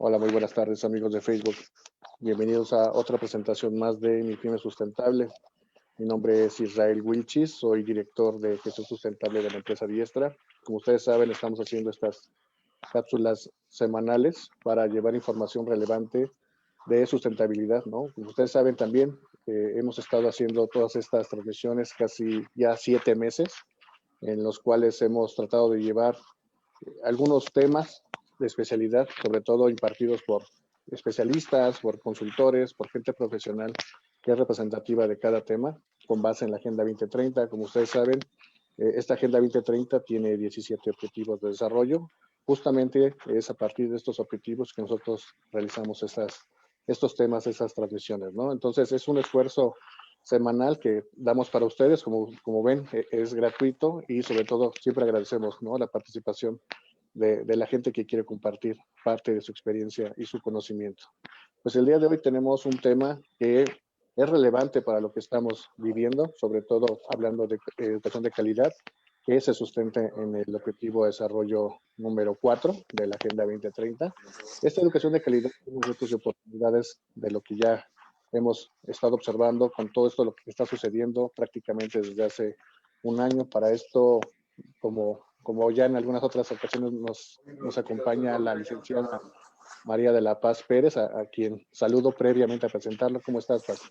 Hola, muy buenas tardes amigos de Facebook. Bienvenidos a otra presentación más de Mi Pyme Sustentable. Mi nombre es Israel Wilchis, soy director de gestión sustentable de la empresa Diestra. Como ustedes saben, estamos haciendo estas cápsulas semanales para llevar información relevante de sustentabilidad, ¿no? Como ustedes saben también, hemos estado haciendo todas estas transmisiones casi ya 7 meses, en los cuales hemos tratado de llevar algunos temas de especialidad, sobre todo impartidos por especialistas, por consultores, por gente profesional que es representativa de cada tema, con base en la Agenda 2030. Como ustedes saben, esta Agenda 2030 tiene 17 objetivos de desarrollo. Justamente es a partir de estos objetivos que nosotros realizamos estos temas, esas transmisiones, ¿no? Entonces, es un esfuerzo semanal que damos para ustedes, como ven, es gratuito y sobre todo siempre agradecemos, ¿no?, la participación de la gente que quiere compartir parte de su experiencia y su conocimiento. Pues el día de hoy tenemos un tema que es relevante para lo que estamos viviendo, sobre todo hablando de educación de calidad, que se sustenta en el objetivo de desarrollo número 4 de la Agenda 2030. Esta educación de calidad tiene retos y oportunidades de lo que ya hemos estado observando con todo esto, lo que está sucediendo prácticamente desde hace un año. Para esto, como ya en algunas otras ocasiones nos acompaña la licenciada María de la Paz Pérez, a quien saludo previamente a presentarlo. ¿Cómo estás, Paz?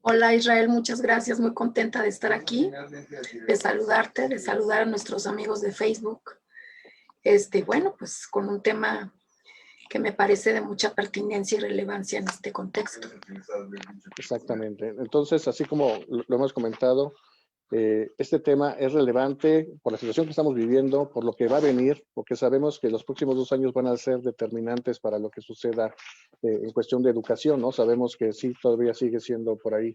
Hola Israel, muchas gracias, muy contenta de estar aquí, de saludarte, de saludar a nuestros amigos de Facebook. Bueno, pues con un tema que me parece de mucha pertinencia y relevancia en este contexto. Exactamente. Entonces, así como lo hemos comentado, este tema es relevante por la situación que estamos viviendo, por lo que va a venir, porque sabemos que los próximos 2 años van a ser determinantes para lo que suceda en cuestión de educación, ¿no? Sabemos que sí, todavía sigue siendo por ahí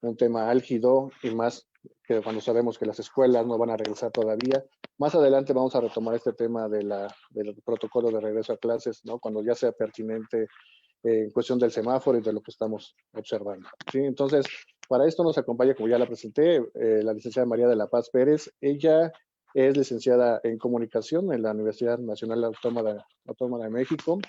un tema álgido, y más que cuando sabemos que las escuelas no van a regresar todavía. Más adelante vamos a retomar este tema del protocolo de regreso a clases, ¿no?, cuando ya sea pertinente en cuestión del semáforo y de lo que estamos observando, ¿sí? Entonces, para esto nos acompaña, como ya la presenté, la licenciada María de la Paz Pérez. Ella es licenciada en comunicación en la Universidad Nacional Autónoma de México.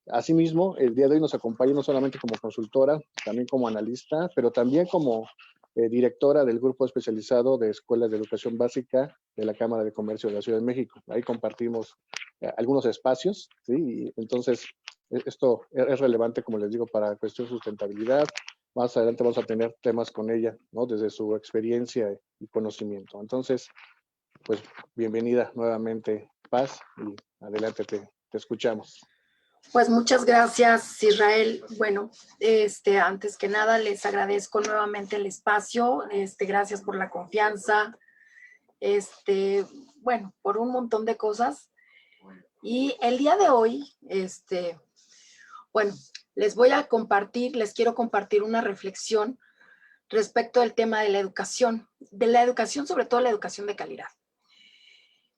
Asimismo, el día de hoy nos acompaña no solamente como consultora, también como analista, pero también como directora del grupo especializado de escuelas de educación básica de la Cámara de Comercio de la Ciudad de México. Ahí compartimos algunos espacios, ¿sí? Y entonces, esto es relevante, como les digo, para cuestión de sustentabilidad. Más adelante vamos a tener temas con ella, ¿no?, desde su experiencia y conocimiento. Entonces, pues bienvenida nuevamente, Paz, y adelante, te escuchamos. Pues muchas gracias, Israel. Bueno, antes que nada les agradezco nuevamente el espacio. Gracias por la confianza. Bueno, por un montón de cosas. Y el día de hoy, bueno, les quiero compartir una reflexión respecto al tema de la educación, sobre todo la educación de calidad.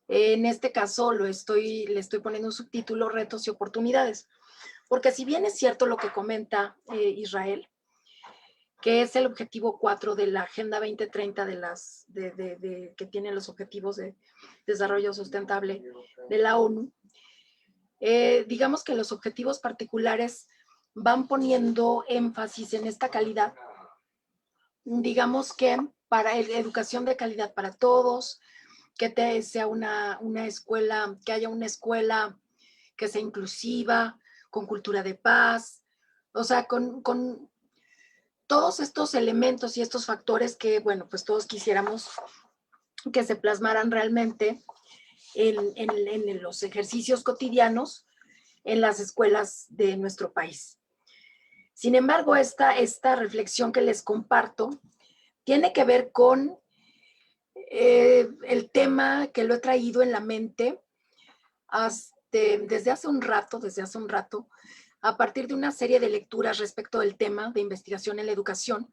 En este caso le estoy poniendo un subtítulo: retos y oportunidades, porque si bien es cierto lo que comenta Israel, que es el objetivo 4 de la Agenda 2030 que tiene los objetivos de desarrollo sustentable de la ONU, digamos que los objetivos particulares van poniendo énfasis en esta calidad. Digamos que para educación de calidad para todos, que sea una escuela, que haya una escuela que sea inclusiva, con cultura de paz, o sea, con todos estos elementos y estos factores que, bueno, pues todos quisiéramos que se plasmaran realmente en los ejercicios cotidianos en las escuelas de nuestro país. Sin embargo, esta reflexión que les comparto tiene que ver con el tema que lo he traído en la mente desde hace un rato, a partir de una serie de lecturas respecto del tema de investigación en la educación.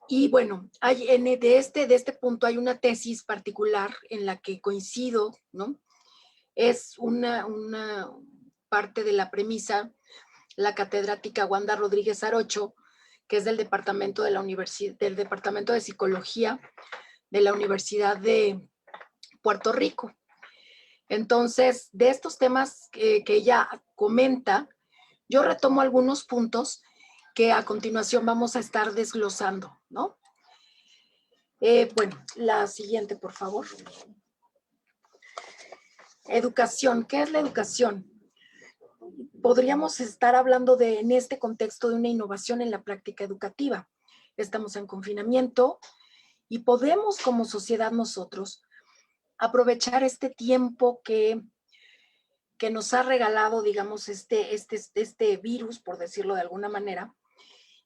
Y bueno, de este punto hay una tesis particular en la que coincido, ¿no? Es una parte de la premisa, la catedrática Wanda Rodríguez Arocho, que es del Departamento de Psicología de la Universidad de Puerto Rico. Entonces, de estos temas que ella comenta, yo retomo algunos puntos que a continuación vamos a estar desglosando, ¿no? Bueno, la siguiente, por favor. Educación. ¿Qué es la educación? Podríamos estar hablando en este contexto de una innovación en la práctica educativa. Estamos en confinamiento y podemos como sociedad nosotros aprovechar este tiempo que nos ha regalado, digamos, este virus, por decirlo de alguna manera,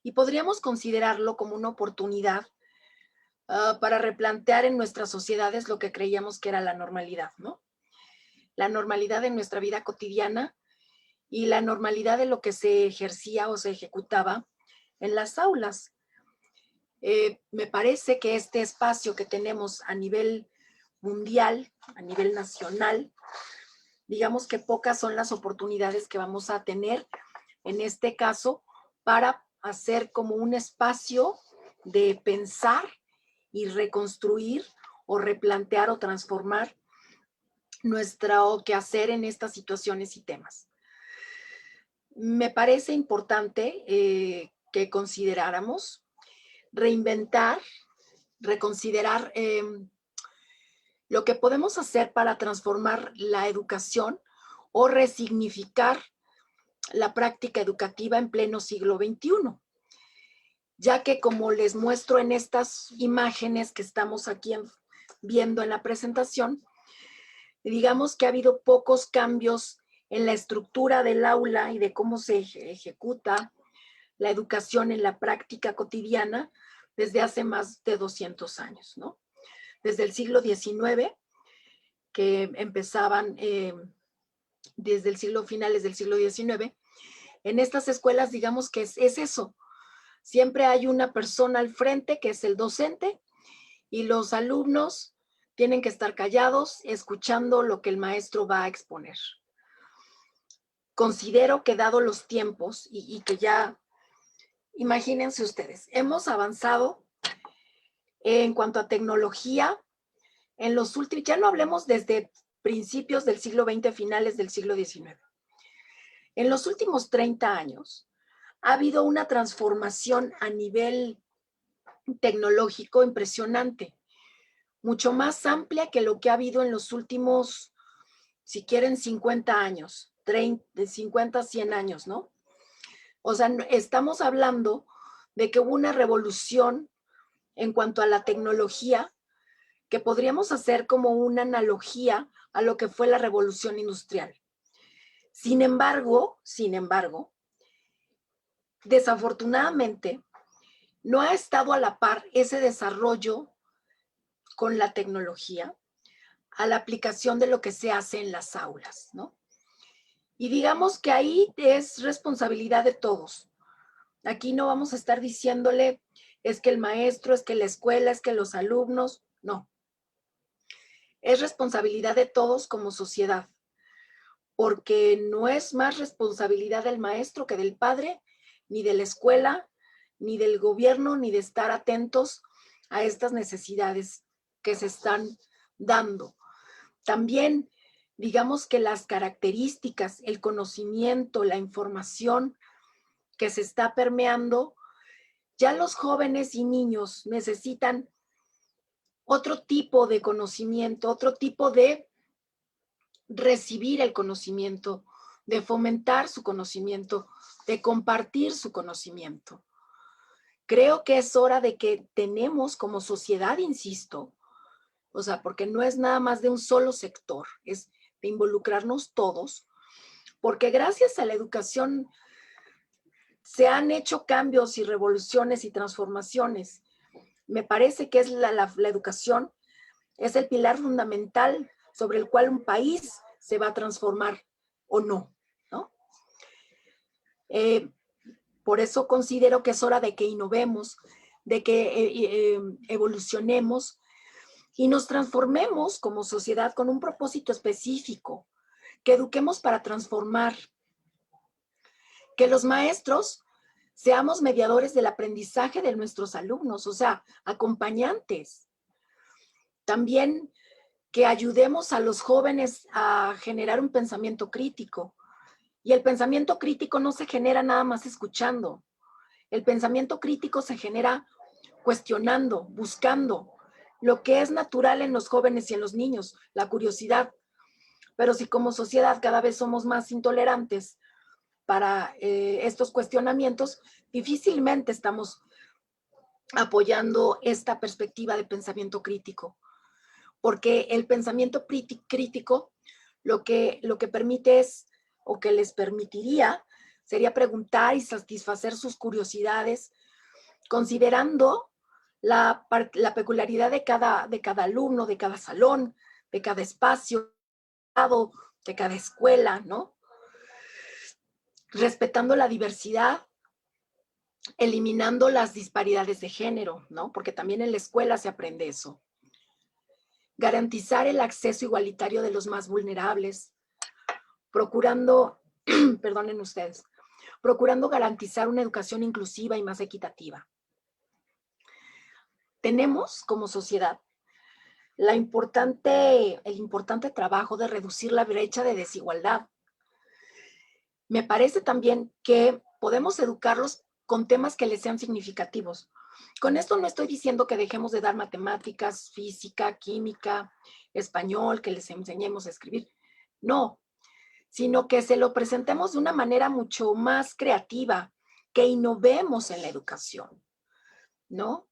y podríamos considerarlo como una oportunidad para replantear en nuestras sociedades lo que creíamos que era la normalidad, ¿no? La normalidad de nuestra vida cotidiana y la normalidad de lo que se ejercía o se ejecutaba en las aulas. Me parece que este espacio que tenemos a nivel mundial, a nivel nacional, digamos que pocas son las oportunidades que vamos a tener en este caso para hacer como un espacio de pensar y reconstruir o replantear o transformar nuestro quehacer en estas situaciones y temas. Me parece importante que consideráramos reinventar, reconsiderar lo que podemos hacer para transformar la educación o resignificar la práctica educativa en pleno siglo XXI, ya que como les muestro en estas imágenes que estamos aquí viendo en la presentación, digamos que ha habido pocos cambios en la estructura del aula y de cómo se ejecuta la educación en la práctica cotidiana desde hace más de 200 años, ¿no? Desde el siglo XIX, que empezaban desde el siglo finales del siglo XIX, en estas escuelas digamos que es eso. Siempre hay una persona al frente que es el docente y los alumnos tienen que estar callados escuchando lo que el maestro va a exponer. Considero que dado los tiempos y que ya, imagínense ustedes, hemos avanzado en cuanto a tecnología en los últimos, ya no hablemos desde principios del siglo XX, finales del siglo XIX. En los últimos 30 años ha habido una transformación a nivel tecnológico impresionante, mucho más amplia que lo que ha habido en los últimos, si quieren, 50 años, 30, de 50 a 100 años, ¿no? O sea, estamos hablando de que hubo una revolución en cuanto a la tecnología que podríamos hacer como una analogía a lo que fue la revolución industrial. Sin embargo, desafortunadamente, no ha estado a la par ese desarrollo con la tecnología a la aplicación de lo que se hace en las aulas, ¿no? Y digamos que ahí es responsabilidad de todos. Aquí no vamos a estar diciéndole es que el maestro, es que la escuela, es que los alumnos, no. Es responsabilidad de todos como sociedad, porque no es más responsabilidad del maestro que del padre, ni de la escuela, ni del gobierno, ni de estar atentos a estas necesidades que se están dando. También, digamos que las características, el conocimiento, la información que se está permeando, ya los jóvenes y niños necesitan otro tipo de conocimiento, otro tipo de recibir el conocimiento, de fomentar su conocimiento, de compartir su conocimiento. Creo que es hora de que tenemos como sociedad, insisto, o sea, porque no es nada más de un solo sector, es de involucrarnos todos, porque gracias a la educación se han hecho cambios y revoluciones y transformaciones. Me parece que es la educación es el pilar fundamental sobre el cual un país se va a transformar o no, ¿no? Por eso considero que es hora de que innovemos, de que evolucionemos y nos transformemos como sociedad con un propósito específico, que eduquemos para transformar, que los maestros seamos mediadores del aprendizaje de nuestros alumnos, o sea, acompañantes. También que ayudemos a los jóvenes a generar un pensamiento crítico. Y el pensamiento crítico no se genera nada más escuchando. El pensamiento crítico se genera cuestionando, buscando lo que es natural en los jóvenes y en los niños, la curiosidad. Pero si como sociedad cada vez somos más intolerantes para estos cuestionamientos, difícilmente estamos apoyando esta perspectiva de pensamiento crítico. Porque el pensamiento crítico lo que permite es, o que les permitiría, sería preguntar y satisfacer sus curiosidades, considerando la peculiaridad de cada alumno, de cada salón, de cada espacio, de cada escuela, ¿no? Respetando la diversidad, eliminando las disparidades de género, ¿no? Porque también en la escuela se aprende eso. Garantizar el acceso igualitario de los más vulnerables, procurando, perdonen ustedes, procurando garantizar una educación inclusiva y más equitativa. Tenemos como sociedad el importante trabajo de reducir la brecha de desigualdad. Me parece también que podemos educarlos con temas que les sean significativos. Con esto no estoy diciendo que dejemos de dar matemáticas, física, química, español, que les enseñemos a escribir. No, sino que se lo presentemos de una manera mucho más creativa, que innovemos en la educación, ¿no?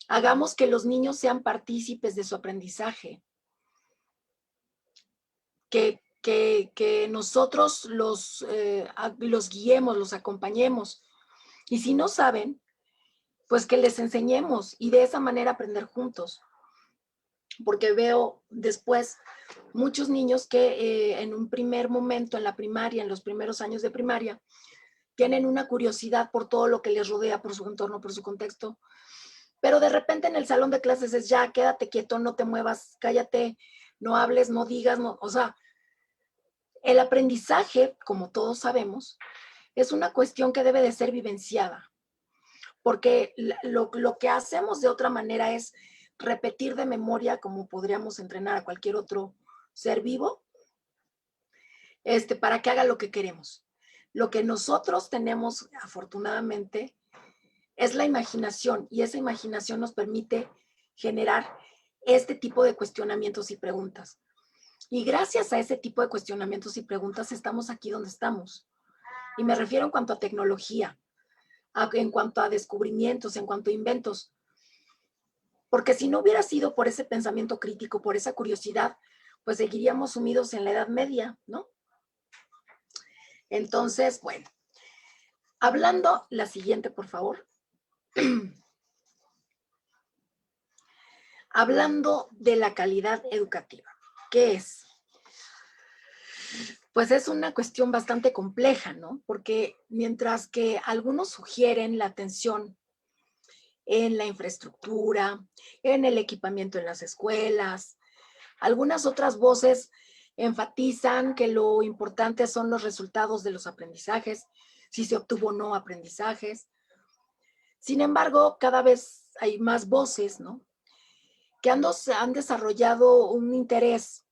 Hagamos que los niños sean partícipes de su aprendizaje, que nosotros los guiemos, los acompañemos. Y si no saben, pues que les enseñemos y de esa manera aprender juntos. Porque veo después muchos niños que en un primer momento en la primaria, en los primeros años de primaria, tienen una curiosidad por todo lo que les rodea, por su entorno, por su contexto, pero de repente en el salón de clases es ya, quédate quieto, no te muevas, cállate, no hables, no digas, no, o sea, el aprendizaje, como todos sabemos, es una cuestión que debe de ser vivenciada, porque lo que hacemos de otra manera es repetir de memoria, como podríamos entrenar a cualquier otro ser vivo, para que haga lo que queremos. Lo que nosotros tenemos, afortunadamente, es la imaginación, y esa imaginación nos permite generar este tipo de cuestionamientos y preguntas. Y gracias a ese tipo de cuestionamientos y preguntas estamos aquí donde estamos. Y me refiero en cuanto a tecnología, en cuanto a descubrimientos, en cuanto a inventos. Porque si no hubiera sido por ese pensamiento crítico, por esa curiosidad, pues seguiríamos sumidos en la Edad Media, ¿no? Entonces, bueno, hablando, la siguiente, por favor. Hablando de la calidad educativa, ¿qué es? Pues es una cuestión bastante compleja, ¿no? Porque mientras que algunos sugieren la atención en la infraestructura, en el equipamiento en las escuelas, algunas otras voces enfatizan que lo importante son los resultados de los aprendizajes, si se obtuvo o no aprendizajes. Sin embargo, cada vez hay más voces, ¿no?, que han desarrollado un interés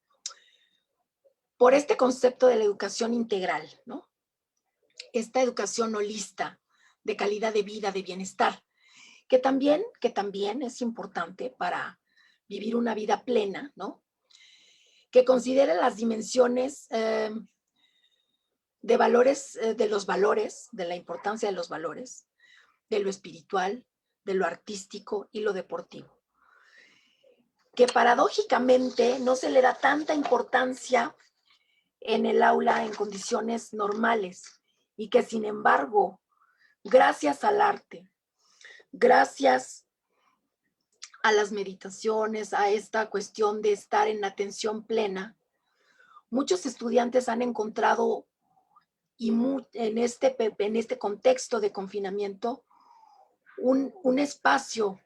por este concepto de la educación integral, ¿no? Esta educación holista, de calidad de vida, de bienestar, que también es importante para vivir una vida plena, ¿no? Que considere las dimensiones de valores, de los valores, de la importancia de los valores, de lo espiritual, de lo artístico y lo deportivo. Que paradójicamente no se le da tanta importancia en el aula en condiciones normales y que sin embargo, gracias al arte, gracias a las meditaciones, a esta cuestión de estar en atención plena, muchos estudiantes han encontrado en este contexto de confinamiento un espacio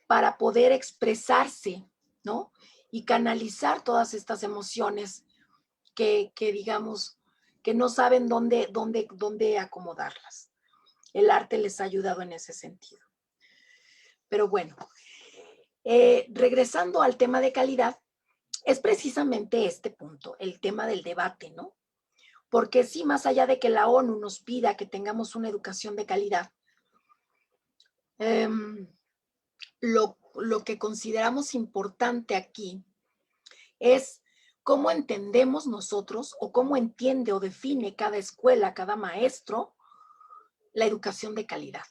para poder expresarse, ¿no? Y canalizar todas estas emociones que digamos, que no saben dónde acomodarlas. El arte les ha ayudado en ese sentido. Pero bueno, regresando al tema de calidad, es precisamente este punto, el tema del debate, ¿no? Porque sí, más allá de que la ONU nos pida que tengamos una educación de calidad, lo que consideramos importante aquí es cómo entendemos nosotros o cómo entiende o define cada escuela, cada maestro, la educación de calidad.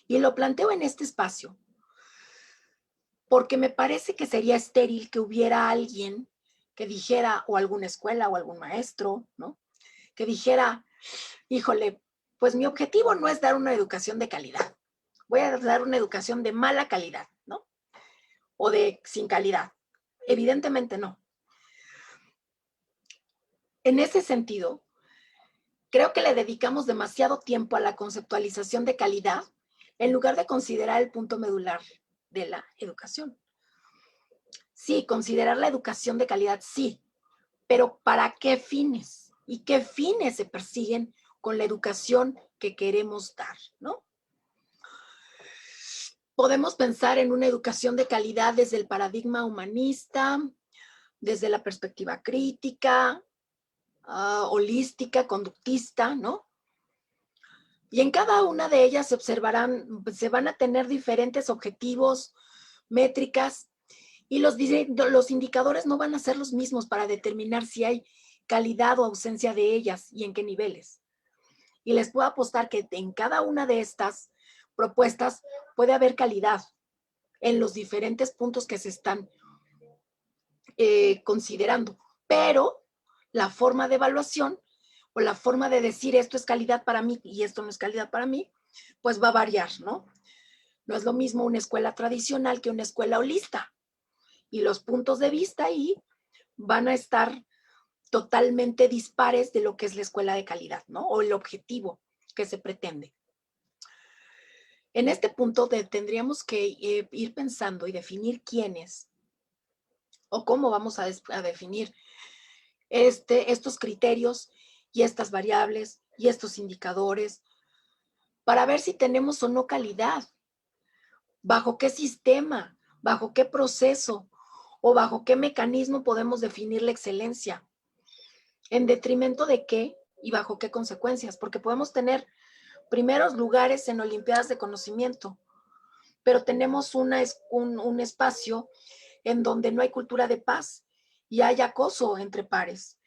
Y lo planteo en este espacio porque me parece que sería estéril que hubiera alguien que dijera, o alguna escuela o algún maestro, ¿no? Que dijera, híjole, pues mi objetivo no es dar una educación de calidad, voy a dar una educación de mala calidad, ¿no? O de sin calidad. Evidentemente no. En ese sentido, creo que le dedicamos demasiado tiempo a la conceptualización de calidad en lugar de considerar el punto medular de la educación. Sí, considerar la educación de calidad, sí, pero ¿para qué fines? ¿Y qué fines se persiguen con la educación que queremos dar, ¿no? Podemos pensar en una educación de calidad desde el paradigma humanista, desde la perspectiva crítica, holística, conductista, ¿no? Y en cada una de ellas se observarán, se van a tener diferentes objetivos, métricas, y los indicadores no van a ser los mismos para determinar si hay calidad o ausencia de ellas y en qué niveles. Y les puedo apostar que en cada una de estas propuestas puede haber calidad en los diferentes puntos que se están considerando, pero la forma de evaluación o la forma de decir esto es calidad para mí y esto no es calidad para mí, pues va a variar, ¿no? No es lo mismo una escuela tradicional que una escuela holista. Y los puntos de vista ahí van a estar totalmente dispares de lo que es la escuela de calidad, ¿no? O el objetivo que se pretende. En este punto tendríamos que ir pensando y definir quiénes o cómo vamos a definir estos criterios y estas variables y estos indicadores para ver si tenemos o no calidad, bajo qué sistema, bajo qué proceso o bajo qué mecanismo podemos definir la excelencia, en detrimento de qué y bajo qué consecuencias, porque podemos tener primeros lugares en Olimpiadas de Conocimiento, pero tenemos un espacio en donde no hay cultura de paz y hay acoso entre pares.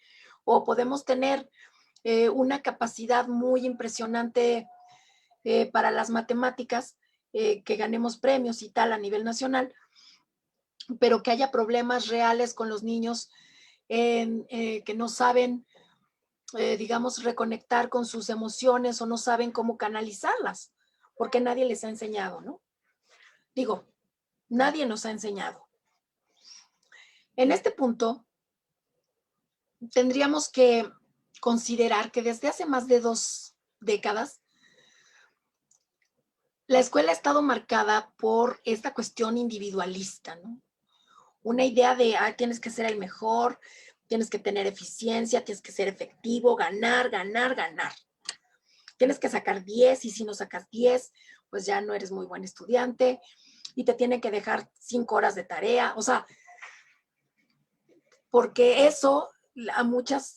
O podemos tener una capacidad muy impresionante para las matemáticas, que ganemos premios y tal a nivel nacional, pero que haya problemas reales con los niños que no saben, digamos, reconectar con sus emociones o no saben cómo canalizarlas, porque nadie les ha enseñado, ¿no? Digo, nadie nos ha enseñado. En este punto, tendríamos que considerar que desde hace más de 2 décadas, la escuela ha estado marcada por esta cuestión individualista, ¿no? Una idea de, tienes que ser el mejor, tienes que tener eficiencia, tienes que ser efectivo, ganar, ganar, ganar. Tienes que sacar 10 y si no sacas 10, pues ya no eres muy buen estudiante y te tienen que dejar 5 horas de tarea. O sea, porque eso a muchas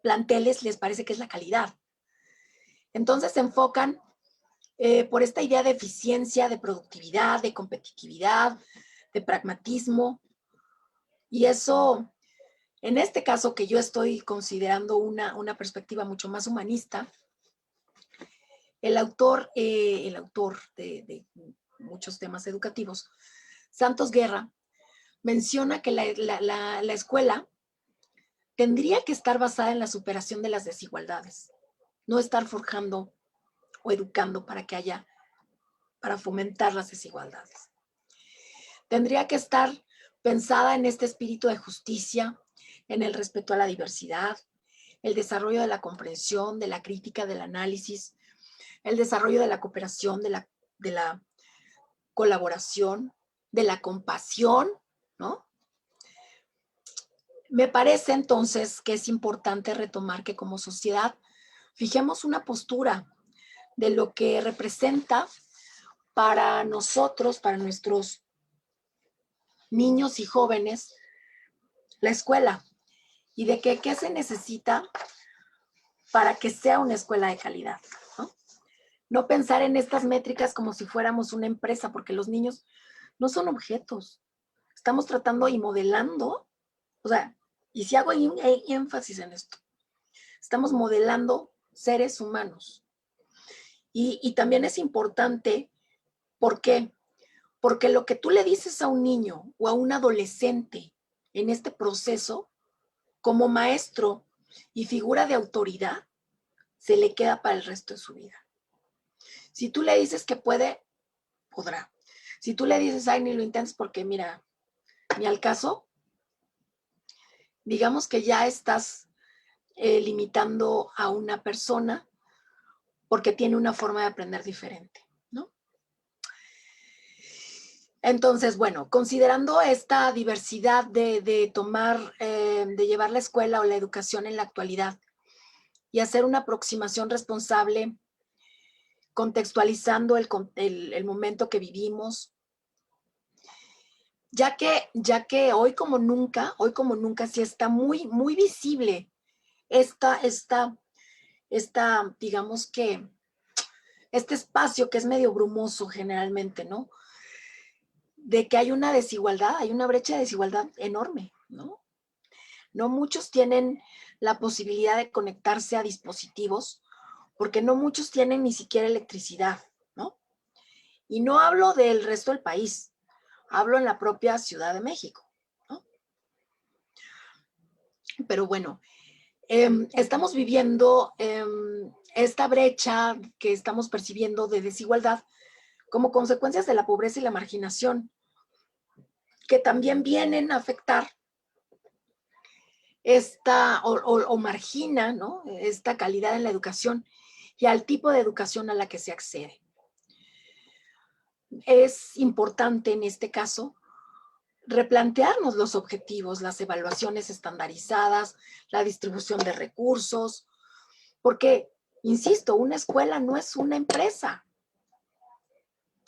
planteles les parece que es la calidad. Entonces se enfocan por esta idea de eficiencia, de productividad, de competitividad, de pragmatismo. Y eso, en este caso que yo estoy considerando una perspectiva mucho más humanista, el autor de muchos temas educativos, Santos Guerra, menciona que la escuela tendría que estar basada en la superación de las desigualdades, no estar forjando o educando para fomentar las desigualdades. Tendría que estar pensada en este espíritu de justicia, en el respeto a la diversidad, el desarrollo de la comprensión, de la crítica, del análisis, el desarrollo de la cooperación, de la colaboración, de la compasión, ¿no? Me parece entonces que es importante retomar que como sociedad fijemos una postura de lo que representa para nosotros, para nuestros niños y jóvenes la escuela y de qué se necesita para que sea una escuela de calidad, ¿no? No pensar en estas métricas como si fuéramos una empresa, porque los niños no son objetos. Estamos tratando y modelando, o sea, y si hago énfasis en esto, estamos modelando seres humanos. Y también es importante, ¿por qué? Porque lo que tú le dices a un niño o a un adolescente en este proceso, como maestro y figura de autoridad, se le queda para el resto de su vida. Si tú le dices que puede, podrá. Si tú le dices, ay, ni lo intentes porque mira, ni al caso, digamos que ya estás limitando a una persona porque tiene una forma de aprender diferente, ¿no? Entonces, bueno, considerando esta diversidad de tomar, de llevar la escuela o la educación en la actualidad y hacer una aproximación responsable, contextualizando el momento que vivimos, ya que hoy como nunca sí está muy visible esta, digamos que, este espacio que es medio brumoso generalmente, ¿no? De que hay una desigualdad, hay una brecha de desigualdad enorme, ¿no? No muchos tienen la posibilidad de conectarse a dispositivos porque no muchos tienen ni siquiera electricidad, ¿no? Y no hablo del resto del país, hablo en la propia Ciudad de México, ¿no? Pero bueno, estamos viviendo esta brecha que estamos percibiendo de desigualdad como consecuencias de la pobreza y la marginación, que también vienen a afectar o margina, ¿no?, esta calidad en la educación y al tipo de educación a la que se accede. Es importante en este caso replantearnos los objetivos, las evaluaciones estandarizadas, la distribución de recursos, porque, insisto, una escuela no es una empresa.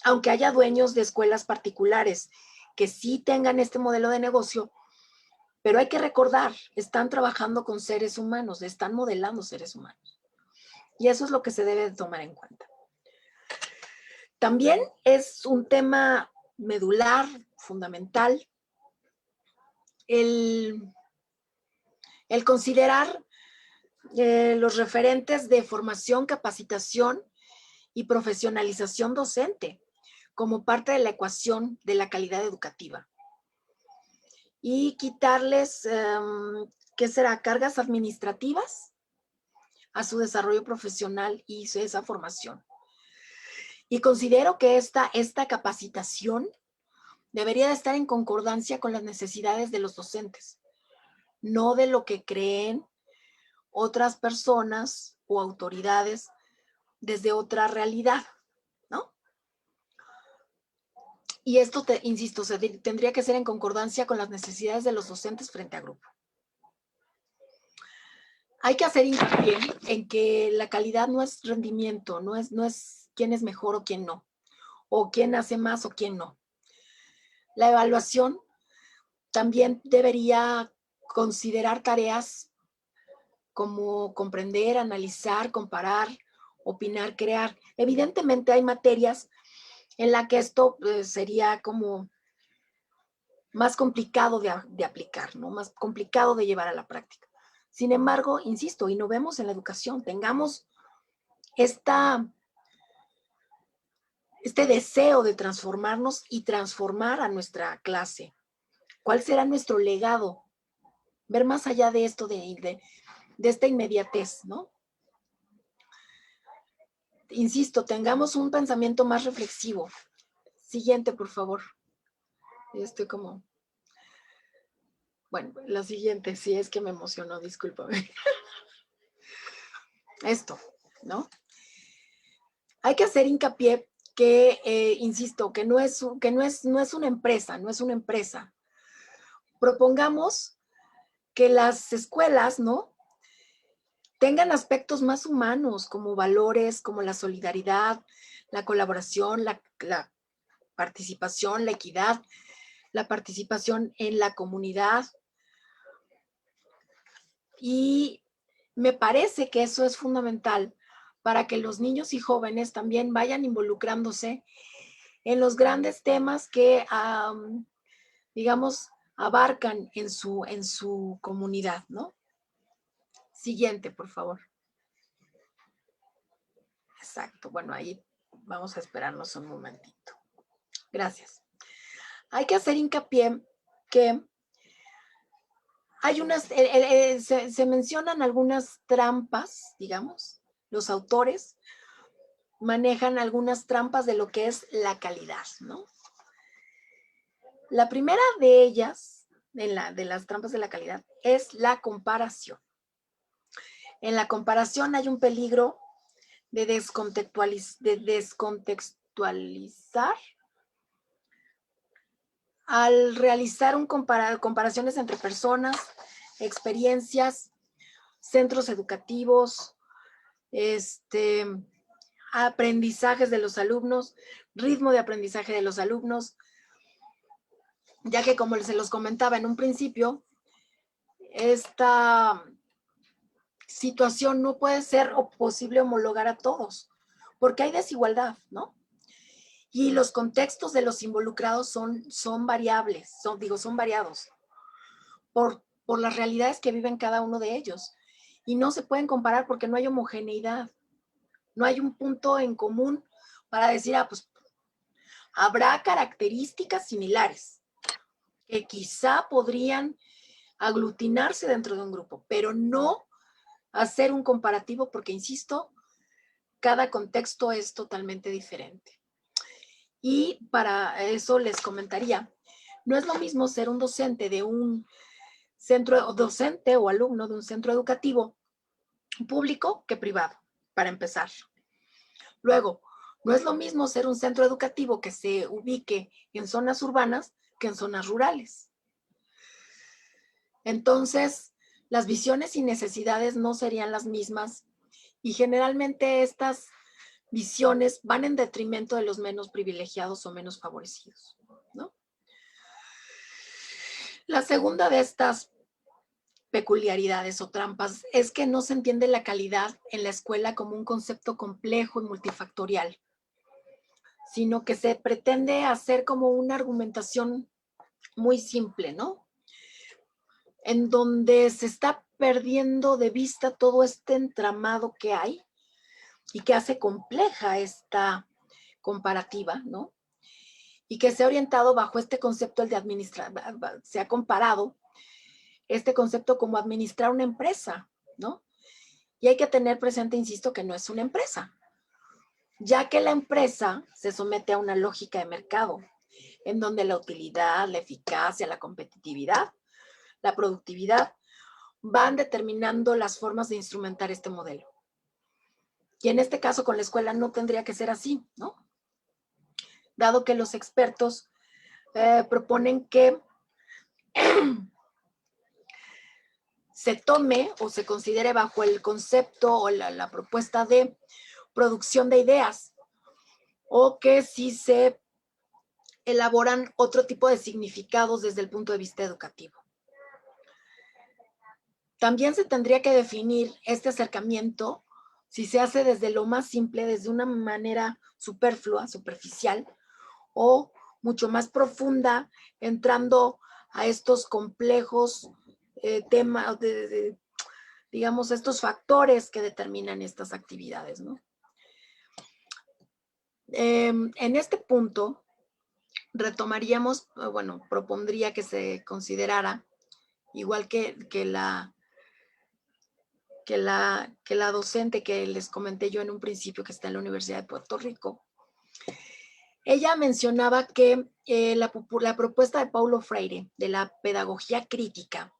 Aunque haya dueños de escuelas particulares que sí tengan este modelo de negocio, pero hay que recordar, están trabajando con seres humanos, están modelando seres humanos. Y eso es lo que se debe tomar en cuenta. También es un tema medular, fundamental, el considerar los referentes de formación, capacitación y profesionalización docente como parte de la ecuación de la calidad educativa. Y quitarles, ¿qué será?, cargas administrativas a su desarrollo profesional y esa formación. Y considero que esta capacitación debería de estar en concordancia con las necesidades de los docentes, no de lo que creen otras personas o autoridades desde otra realidad, ¿no? Y esto, insisto, tendría que ser en concordancia con las necesidades de los docentes frente a grupo. Hay que hacer hincapié en que la calidad no es rendimiento, no es quién es mejor o quién no, o quién hace más o quién no. La evaluación también debería considerar tareas como comprender, analizar, comparar, opinar, crear. Evidentemente hay materias en las que esto sería como más complicado de aplicar, ¿no?, más complicado de llevar a la práctica. Sin embargo, insisto, innovemos en la educación, tengamos este deseo de transformarnos y transformar a nuestra clase. ¿Cuál será nuestro legado? Ver más allá de esto, de esta inmediatez, ¿no? Insisto, tengamos un pensamiento más reflexivo. Siguiente, por favor. Estoy como... Bueno, la siguiente, sí, es que me emocionó, discúlpame. Esto, ¿no? Hay que hacer hincapié que, insisto, que no es una empresa, no es una empresa. Propongamos que las escuelas, ¿no?, tengan aspectos más humanos, como valores, como la solidaridad, la colaboración, la participación, la equidad, la participación en la comunidad. Y me parece que eso es fundamental para que los niños y jóvenes también vayan involucrándose en los grandes temas que, digamos, abarcan en su comunidad, ¿no? Siguiente, por favor. Exacto. Bueno, ahí vamos a esperarnos un momentito. Gracias. Hay que hacer hincapié que hay unas, se mencionan algunas trampas, digamos, los autores manejan algunas trampas de lo que es la calidad, ¿no? La primera de ellas, de las trampas de la calidad, es la comparación. En la comparación hay un peligro de descontextualizar al realizar comparaciones entre personas, experiencias, centros educativos, aprendizajes de los alumnos, ritmo de aprendizaje de los alumnos, ya que como se los comentaba en un principio, esta situación no puede ser posible homologar a todos, porque hay desigualdad, ¿no? Y los contextos de los involucrados son variables, son variados por las realidades que viven cada uno de ellos. Y no se pueden comparar porque no hay homogeneidad, no hay un punto en común para decir, pues habrá características similares que quizá podrían aglutinarse dentro de un grupo, pero no hacer un comparativo porque, insisto, cada contexto es totalmente diferente. Y para eso les comentaría, no es lo mismo ser un docente de un centro, docente o alumno de un centro educativo público que privado, para empezar. Luego, no es lo mismo ser un centro educativo que se ubique en zonas urbanas que en zonas rurales. Entonces, las visiones y necesidades no serían las mismas y generalmente estas visiones van en detrimento de los menos privilegiados o menos favorecidos, ¿no? La segunda de estas peculiaridades o trampas es que no se entiende la calidad en la escuela como un concepto complejo y multifactorial, sino que se pretende hacer como una argumentación muy simple, ¿no? En donde se está perdiendo de vista todo este entramado que hay y que hace compleja esta comparativa, ¿no? Y que se ha orientado bajo este concepto, el de administrar, se ha comparado este concepto como administrar una empresa, ¿no? Y hay que tener presente, insisto, que no es una empresa, ya que la empresa se somete a una lógica de mercado, en donde la utilidad, la eficacia, la competitividad, la productividad van determinando las formas de instrumentar este modelo. Y en este caso con la escuela no tendría que ser así, ¿no? Dado que los expertos proponen que se tome o se considere bajo el concepto o la propuesta de producción de ideas, o que si se elaboran otro tipo de significados desde el punto de vista educativo. También se tendría que definir este acercamiento si se hace desde lo más simple, desde una manera superflua, superficial, o mucho más profunda, entrando a estos complejos temas, digamos, estos factores que determinan estas actividades, ¿no? En este punto, retomaríamos, bueno, propondría que se considerara, igual que la docente que les comenté yo en un principio, que está en la Universidad de Puerto Rico, ella mencionaba que la propuesta de Paulo Freire de la pedagogía crítica,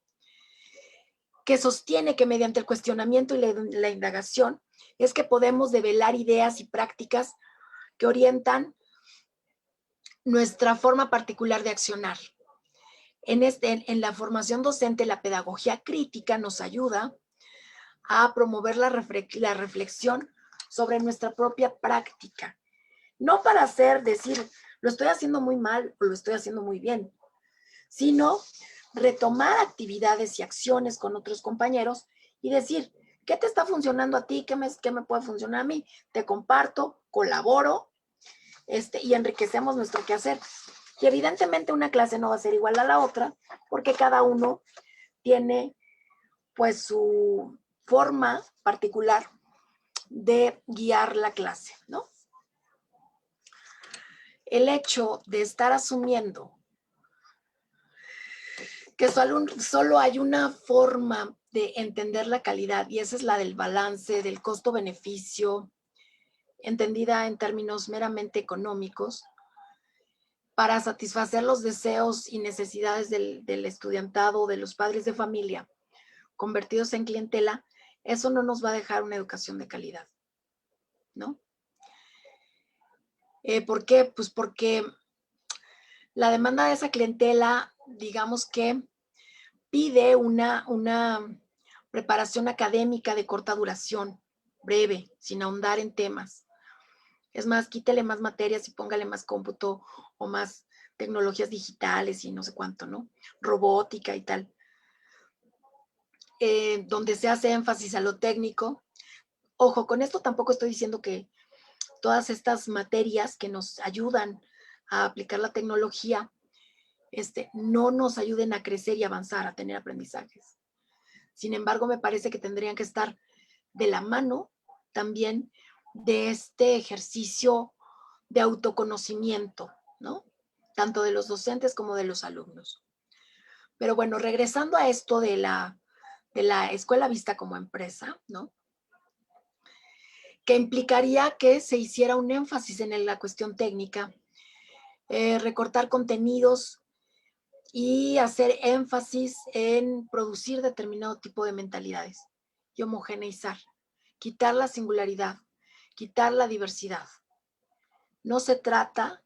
que sostiene que mediante el cuestionamiento y la indagación es que podemos develar ideas y prácticas que orientan nuestra forma particular de accionar. En la formación docente, la pedagogía crítica nos ayuda a promover la reflexión sobre nuestra propia práctica. No para decir, lo estoy haciendo muy mal o lo estoy haciendo muy bien, sino retomar actividades y acciones con otros compañeros y decir, ¿qué te está funcionando a ti? ¿Qué me puede funcionar a mí? Te comparto, colaboro, y enriquecemos nuestro quehacer. Y evidentemente una clase no va a ser igual a la otra, porque cada uno tiene pues su forma particular de guiar la clase, ¿no? El hecho de estar asumiendo que solo hay una forma de entender la calidad, y esa es la del balance, del costo-beneficio, entendida en términos meramente económicos, para satisfacer los deseos y necesidades del estudiantado, de los padres de familia, convertidos en clientela, eso no nos va a dejar una educación de calidad, ¿no? ¿Por qué? Pues porque la demanda de esa clientela, digamos que pide una preparación académica de corta duración, breve, sin ahondar en temas. Es más, quítele más materias y póngale más cómputo o más tecnologías digitales y no sé cuánto, ¿no? Robótica y tal. Donde se hace énfasis a lo técnico. Ojo, con esto tampoco estoy diciendo que todas estas materias que nos ayudan a aplicar la tecnología, no nos ayuden a crecer y avanzar, a tener aprendizajes. Sin embargo, me parece que tendrían que estar de la mano también de este ejercicio de autoconocimiento, ¿no? Tanto de los docentes como de los alumnos. Pero bueno, regresando a esto de la escuela vista como empresa, ¿no? Que implicaría que se hiciera un énfasis en la cuestión técnica, recortar contenidos y hacer énfasis en producir determinado tipo de mentalidades y homogeneizar, quitar la singularidad, quitar la diversidad. No se trata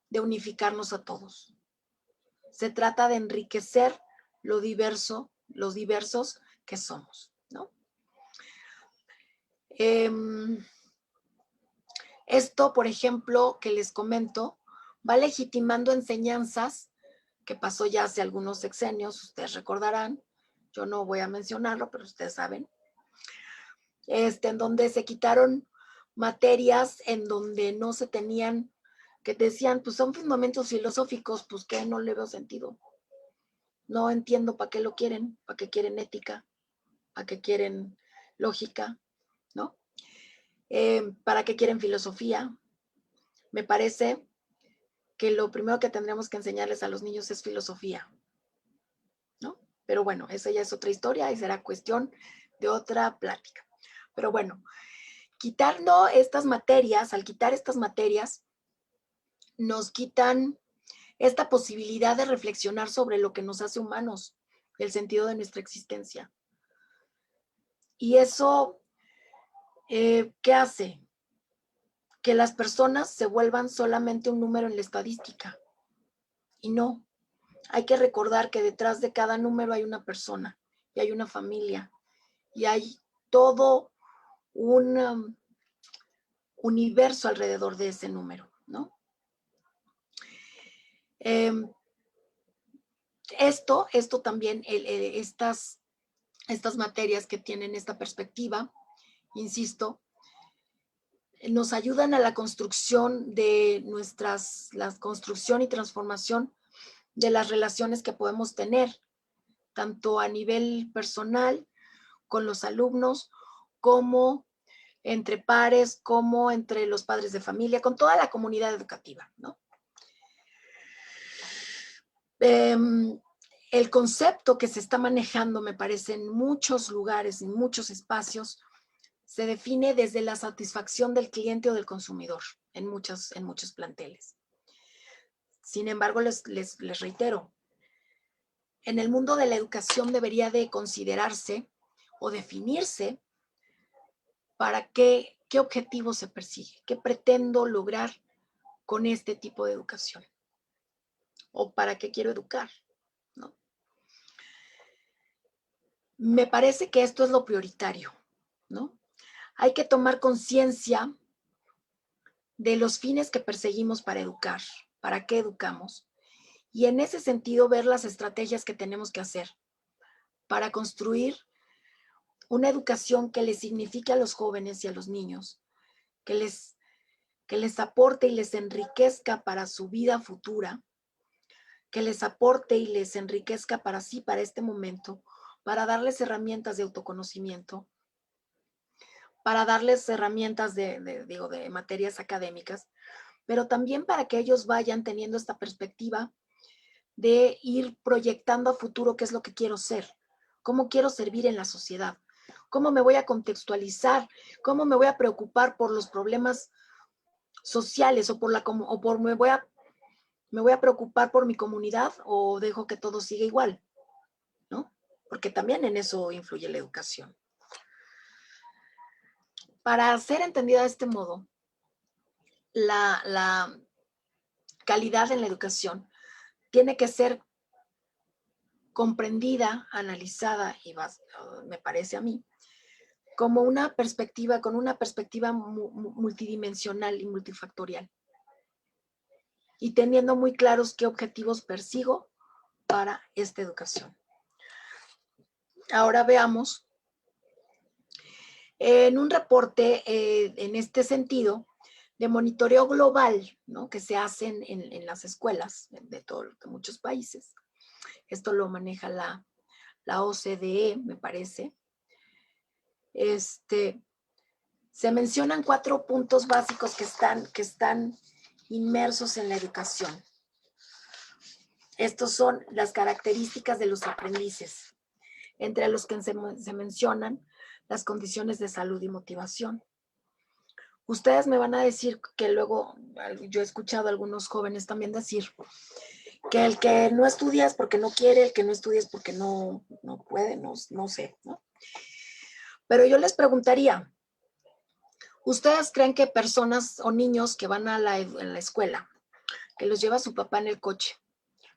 de unificarnos a todos. Se trata de enriquecer lo diverso, los diversos que somos, ¿no? Esto, por ejemplo, que les comento, va legitimando enseñanzas que pasó ya hace algunos sexenios, ustedes recordarán, yo no voy a mencionarlo, pero ustedes saben, en donde se quitaron materias en donde no se tenían, que decían, pues son fundamentos filosóficos, pues que no le veo sentido. No entiendo para qué lo quieren, para qué quieren ética, para qué quieren lógica, ¿no? ¿Para qué quieren filosofía? Me parece que lo primero que tendríamos que enseñarles a los niños es filosofía, ¿no? Pero bueno, esa ya es otra historia y será cuestión de otra plática. Pero bueno, quitando estas materias, al quitar estas materias, nos quitan esta posibilidad de reflexionar sobre lo que nos hace humanos, el sentido de nuestra existencia. Y eso, ¿qué hace? Que las personas se vuelvan solamente un número en la estadística. Y no, hay que recordar que detrás de cada número hay una persona, y hay una familia, y hay todo un universo alrededor de ese número, ¿no? Esto también, estas materias que tienen esta perspectiva, insisto, nos ayudan a la construcción de la construcción y transformación de las relaciones que podemos tener, tanto a nivel personal, con los alumnos, como entre pares, como entre los padres de familia, con toda la comunidad educativa, ¿no? El concepto que se está manejando, me parece, en muchos lugares, en muchos espacios, se define desde la satisfacción del cliente o del consumidor en muchos planteles. Sin embargo, les reitero, en el mundo de la educación debería de considerarse o definirse para qué objetivo se persigue, qué pretendo lograr con este tipo de educación o para qué quiero educar, ¿no? Me parece que esto es lo prioritario, ¿no? Hay que tomar conciencia de los fines que perseguimos para educar, para qué educamos, y en ese sentido ver las estrategias que tenemos que hacer para construir una educación que les signifique a los jóvenes y a los niños, que les aporte y les enriquezca para su vida futura, que les aporte y les enriquezca para sí, para este momento, para darles herramientas de autoconocimiento, para darles herramientas de materias académicas, pero también para que ellos vayan teniendo esta perspectiva de ir proyectando a futuro qué es lo que quiero ser, cómo quiero servir en la sociedad, cómo me voy a contextualizar, cómo me voy a preocupar por los problemas sociales me voy a preocupar por mi comunidad o dejo que todo siga igual, ¿no? Porque también en eso influye la educación. Para ser entendida de este modo, la calidad en la educación tiene que ser comprendida, analizada y me parece a mí, como una perspectiva, con una perspectiva multidimensional y multifactorial. Y teniendo muy claros qué objetivos persigo para esta educación. Ahora veamos, en un reporte en este sentido, de monitoreo global, ¿no?, que se hacen en las escuelas de muchos países. Esto lo maneja la OCDE, me parece. Se mencionan 4 puntos básicos que están inmersos en la educación. Estos son las características de los aprendices, entre los que se mencionan las condiciones de salud y motivación. Ustedes me van a decir que luego, yo he escuchado a algunos jóvenes también decir que el que no estudia es porque no quiere, el que no estudia es porque no puede, no sé, ¿no? Pero yo les preguntaría, ¿ustedes creen que personas o niños que van a la escuela, que los lleva su papá en el coche,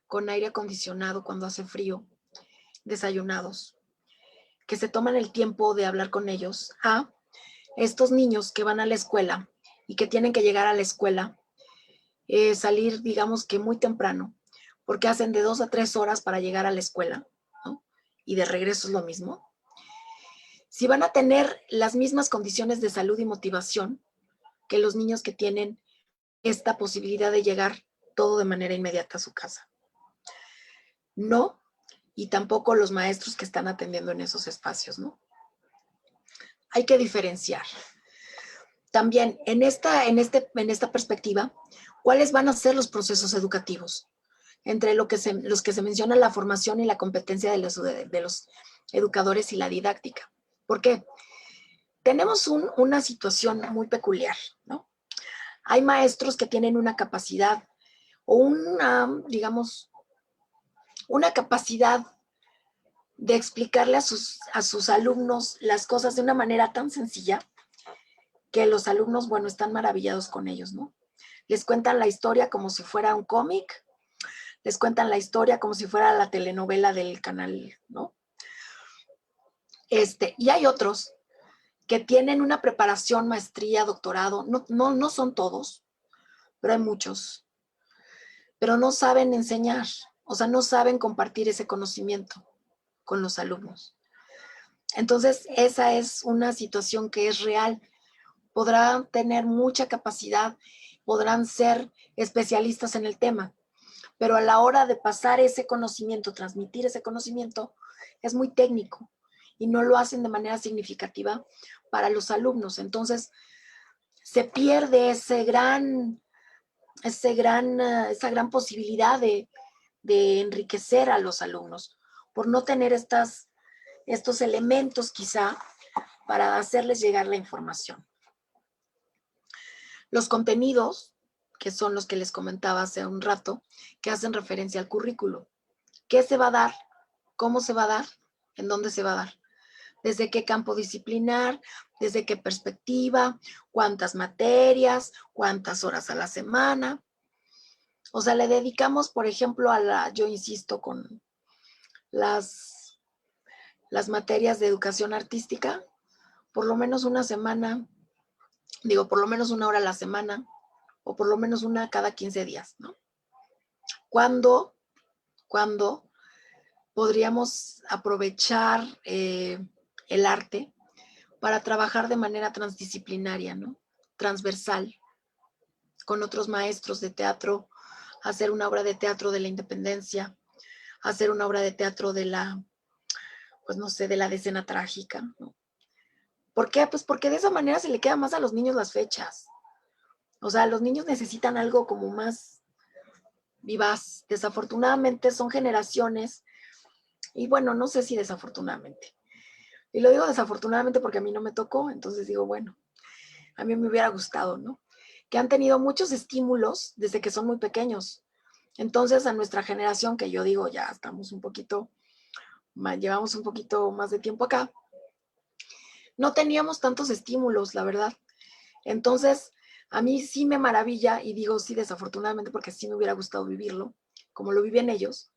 con aire acondicionado cuando hace frío, desayunados, que se toman el tiempo de hablar con ellos, a estos niños que van a la escuela y que tienen que llegar a la escuela, salir, digamos que muy temprano, porque hacen de 2 a 3 horas para llegar a la escuela, ¿no? Y de regreso es lo mismo. Si van a tener las mismas condiciones de salud y motivación que los niños que tienen esta posibilidad de llegar todo de manera inmediata a su casa. No, y tampoco los maestros que están atendiendo en esos espacios, ¿no? Hay que diferenciar. También en esta perspectiva, ¿cuáles van a ser los procesos educativos? Entre los que se menciona la formación y la competencia de los educadores y la didáctica. ¿Por qué? Tenemos una situación muy peculiar, ¿no? Hay maestros que tienen una capacidad o digamos, una capacidad de explicarle a sus alumnos las cosas de una manera tan sencilla que los alumnos, bueno, están maravillados con ellos, ¿no? Les cuentan la historia como si fuera un cómic, les cuentan la historia como si fuera la telenovela del canal, ¿no? Y hay otros que tienen una preparación, maestría, doctorado, no son todos, pero hay muchos, pero no saben enseñar, o sea, no saben compartir ese conocimiento con los alumnos. Entonces, esa es una situación que es real. Podrán tener mucha capacidad, podrán ser especialistas en el tema, pero a la hora de pasar ese conocimiento, transmitir ese conocimiento, es muy técnico y no lo hacen de manera significativa para los alumnos. Entonces, se pierde esa gran posibilidad de enriquecer a los alumnos por no tener estos elementos quizá para hacerles llegar la información. Los contenidos, que son los que les comentaba hace un rato, que hacen referencia al currículo. ¿Qué se va a dar? ¿Cómo se va a dar? ¿En dónde se va a dar? ¿Desde qué campo disciplinar? ¿Desde qué perspectiva? ¿Cuántas materias? ¿Cuántas horas a la semana? O sea, le dedicamos, por ejemplo, yo insisto con las materias de educación artística, por lo menos una semana, por lo menos 1 hora a la semana, o por lo menos una cada 15 días, ¿no? Cuando cuándo podríamos aprovechar el arte para trabajar de manera transdisciplinaria, ¿no? Transversal, con otros maestros de teatro, hacer una obra de teatro de la independencia, hacer una obra de teatro de la, pues no sé, de la decena trágica, ¿no? ¿Por qué? Pues porque de esa manera se le queda más a los niños las fechas. O sea, los niños necesitan algo como más vivaz. Desafortunadamente son generaciones, y bueno, no sé si desafortunadamente. Y lo digo desafortunadamente porque a mí no me tocó, entonces digo, bueno, a mí me hubiera gustado, ¿no? Que han tenido muchos estímulos desde que son muy pequeños. Entonces, a nuestra generación, que yo digo, ya estamos un poquito, llevamos un poquito más de tiempo acá, no teníamos tantos estímulos, la verdad. Entonces, a mí sí me maravilla, y digo sí desafortunadamente porque sí me hubiera gustado vivirlo, como lo viven ellos,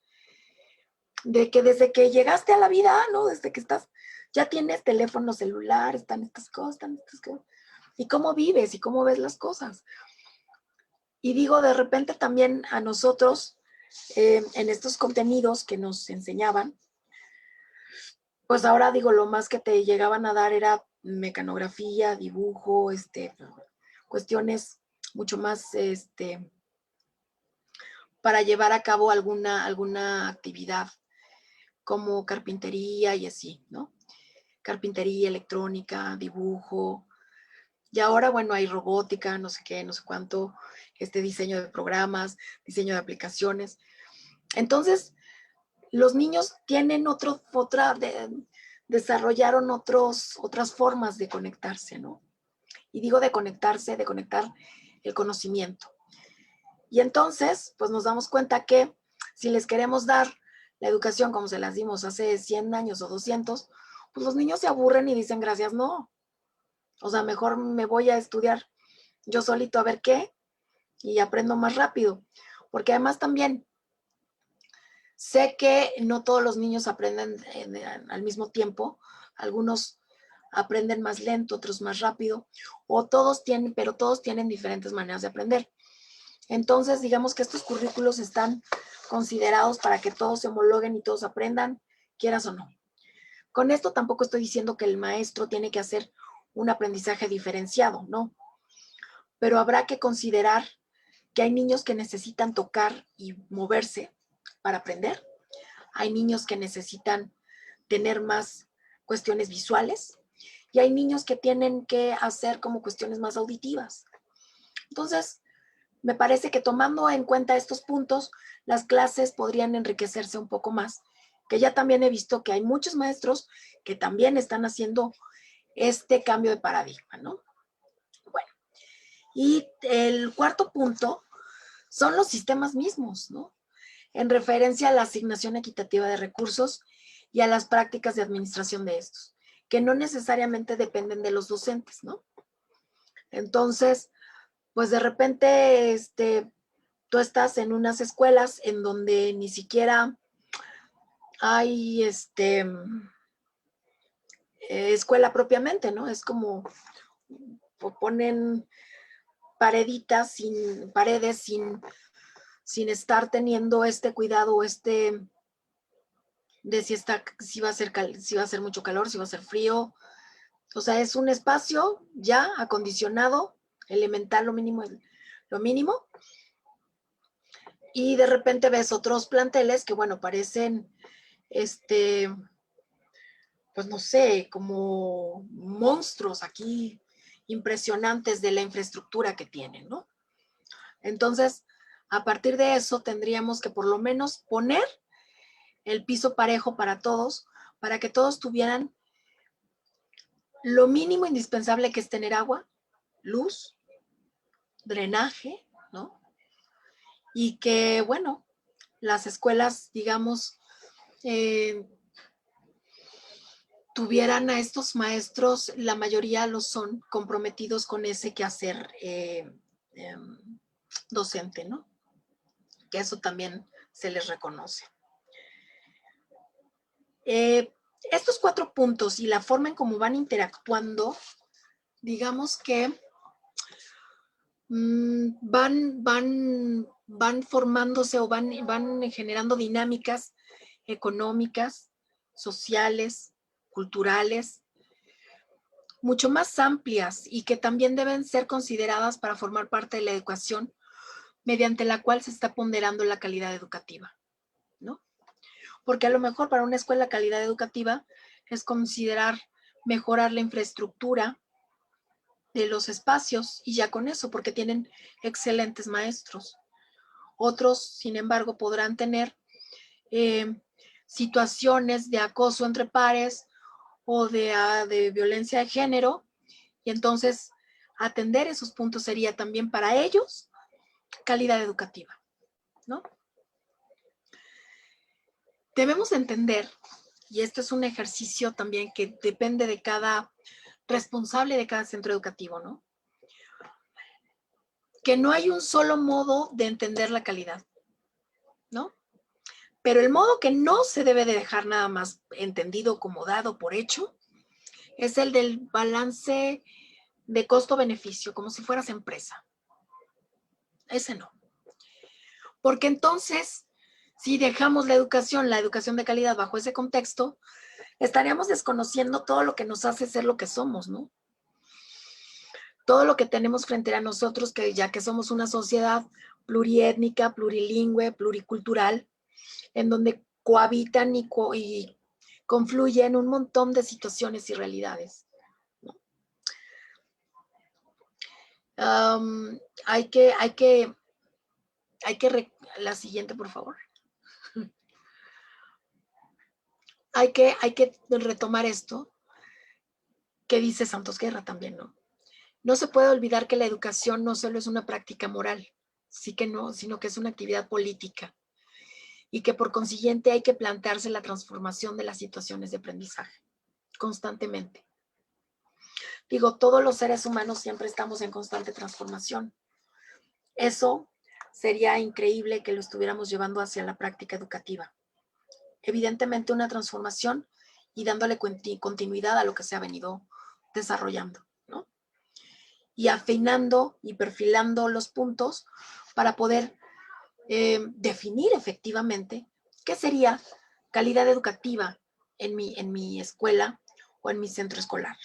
de que desde que llegaste a la vida, ¿no? Desde que estás, ya tienes teléfono celular, están estas cosas, y cómo vives y cómo ves las cosas. Y digo, de repente también a nosotros, en estos contenidos que nos enseñaban, pues ahora digo, lo más que te llegaban a dar era mecanografía, dibujo, cuestiones mucho más, para llevar a cabo alguna actividad como carpintería y así, ¿no? Carpintería, electrónica, dibujo. Y ahora, bueno, hay robótica, no sé qué, no sé cuánto, diseño de programas, diseño de aplicaciones. Entonces, los niños tienen desarrollaron otras formas de conectarse, ¿no? Y digo de conectarse, de conectar el conocimiento. Y entonces, pues nos damos cuenta que si les queremos dar la educación como se las dimos hace 100 años o 200, pues los niños se aburren y dicen gracias, no. O sea, mejor me voy a estudiar yo solito a ver qué y aprendo más rápido. Porque además también sé que no todos los niños aprenden al mismo tiempo. Algunos aprenden más lento, otros más rápido, pero todos tienen diferentes maneras de aprender. Entonces, digamos que estos currículos están considerados para que todos se homologuen y todos aprendan, quieras o no. Con esto tampoco estoy diciendo que el maestro tiene que hacer un aprendizaje diferenciado, no. Pero habrá que considerar que hay niños que necesitan tocar y moverse para aprender. Hay niños que necesitan tener más cuestiones visuales y hay niños que tienen que hacer como cuestiones más auditivas. Entonces, me parece que tomando en cuenta estos puntos, las clases podrían enriquecerse un poco más, que ya también he visto que hay muchos maestros que también están haciendo este cambio de paradigma, ¿no? Bueno, y el cuarto punto son los sistemas mismos, ¿no? En referencia a la asignación equitativa de recursos y a las prácticas de administración de estos, que no necesariamente dependen de los docentes, ¿no? Entonces, pues de repente, tú estás en unas escuelas en donde ni siquiera hay escuela propiamente, ¿no? Es como ponen paredes sin estar teniendo este cuidado, de si va a ser mucho calor, si va a ser frío. O sea, es un espacio ya acondicionado, elemental, lo mínimo, y de repente ves otros planteles que, bueno, parecen, pues no sé, como monstruos aquí impresionantes de la infraestructura que tienen, ¿no? Entonces, a partir de eso tendríamos que por lo menos poner el piso parejo para que todos tuvieran lo mínimo indispensable, que es tener agua, luz, drenaje, ¿no? Y que, bueno, las escuelas, digamos, tuvieran a estos maestros, la mayoría lo son, comprometidos con ese quehacer docente, ¿no? Que eso también se les reconoce. Estos 4 puntos y la forma en cómo van interactuando, digamos que van formándose o van generando dinámicas económicas, sociales, culturales, mucho más amplias y que también deben ser consideradas para formar parte de la educación mediante la cual se está ponderando la calidad educativa, ¿no? Porque a lo mejor para una escuela calidad educativa es considerar mejorar la infraestructura de los espacios y ya con eso, porque tienen excelentes maestros. Otros, sin embargo, podrán tener situaciones de acoso entre pares o de violencia de género, y entonces atender esos puntos sería también para ellos calidad educativa, ¿no? Debemos entender, y esto es un ejercicio también que depende de cada responsable de cada centro educativo, ¿no? Que no hay un solo modo de entender la calidad, ¿no? Pero el modo que no se debe de dejar nada más entendido como dado por hecho es el del balance de costo-beneficio, como si fueras empresa. Ese no. Porque entonces, si dejamos la educación de calidad bajo ese contexto, estaríamos desconociendo todo lo que nos hace ser lo que somos, ¿no? Todo lo que tenemos frente a nosotros, que ya que somos una sociedad pluriétnica, plurilingüe, pluricultural, en donde cohabitan y confluyen un montón de situaciones y realidades, ¿no? La siguiente, por favor. Hay que retomar esto que dice Santos Guerra también, ¿no? No se puede olvidar que la educación no solo es una práctica moral, sí que no, sino que es una actividad política y que por consiguiente hay que plantearse la transformación de las situaciones de aprendizaje constantemente. Digo, todos los seres humanos siempre estamos en constante transformación. Eso sería increíble que lo estuviéramos llevando hacia la práctica educativa. Evidentemente una transformación y dándole continuidad a lo que se ha venido desarrollando, ¿no? Y afinando y perfilando los puntos para poder definir efectivamente qué sería calidad educativa en mi escuela o en mi centro escolar.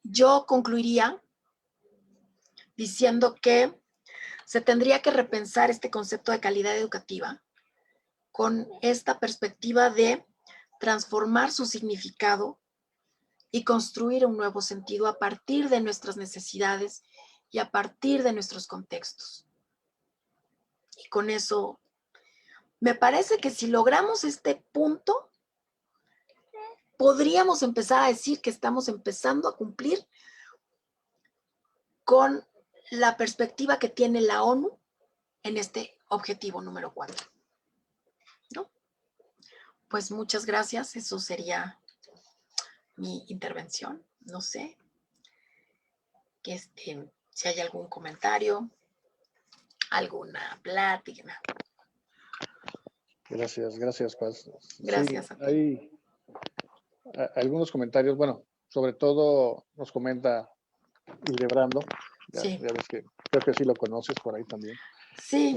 Yo concluiría diciendo que se tendría que repensar este concepto de calidad educativa con esta perspectiva de transformar su significado y construir un nuevo sentido a partir de nuestras necesidades y a partir de nuestros contextos. Y con eso, me parece que si logramos este punto, podríamos empezar a decir que estamos empezando a cumplir con la perspectiva que tiene la ONU en este objetivo número 4. ¿No? Pues muchas gracias, eso sería mi intervención. No sé si hay algún comentario, alguna plática. Gracias, Paz. Gracias sí, a ti. Hay algunos comentarios, bueno, sobre todo nos comenta Hildebrando, Sí. ya ves que creo que sí lo conoces por ahí también. Sí.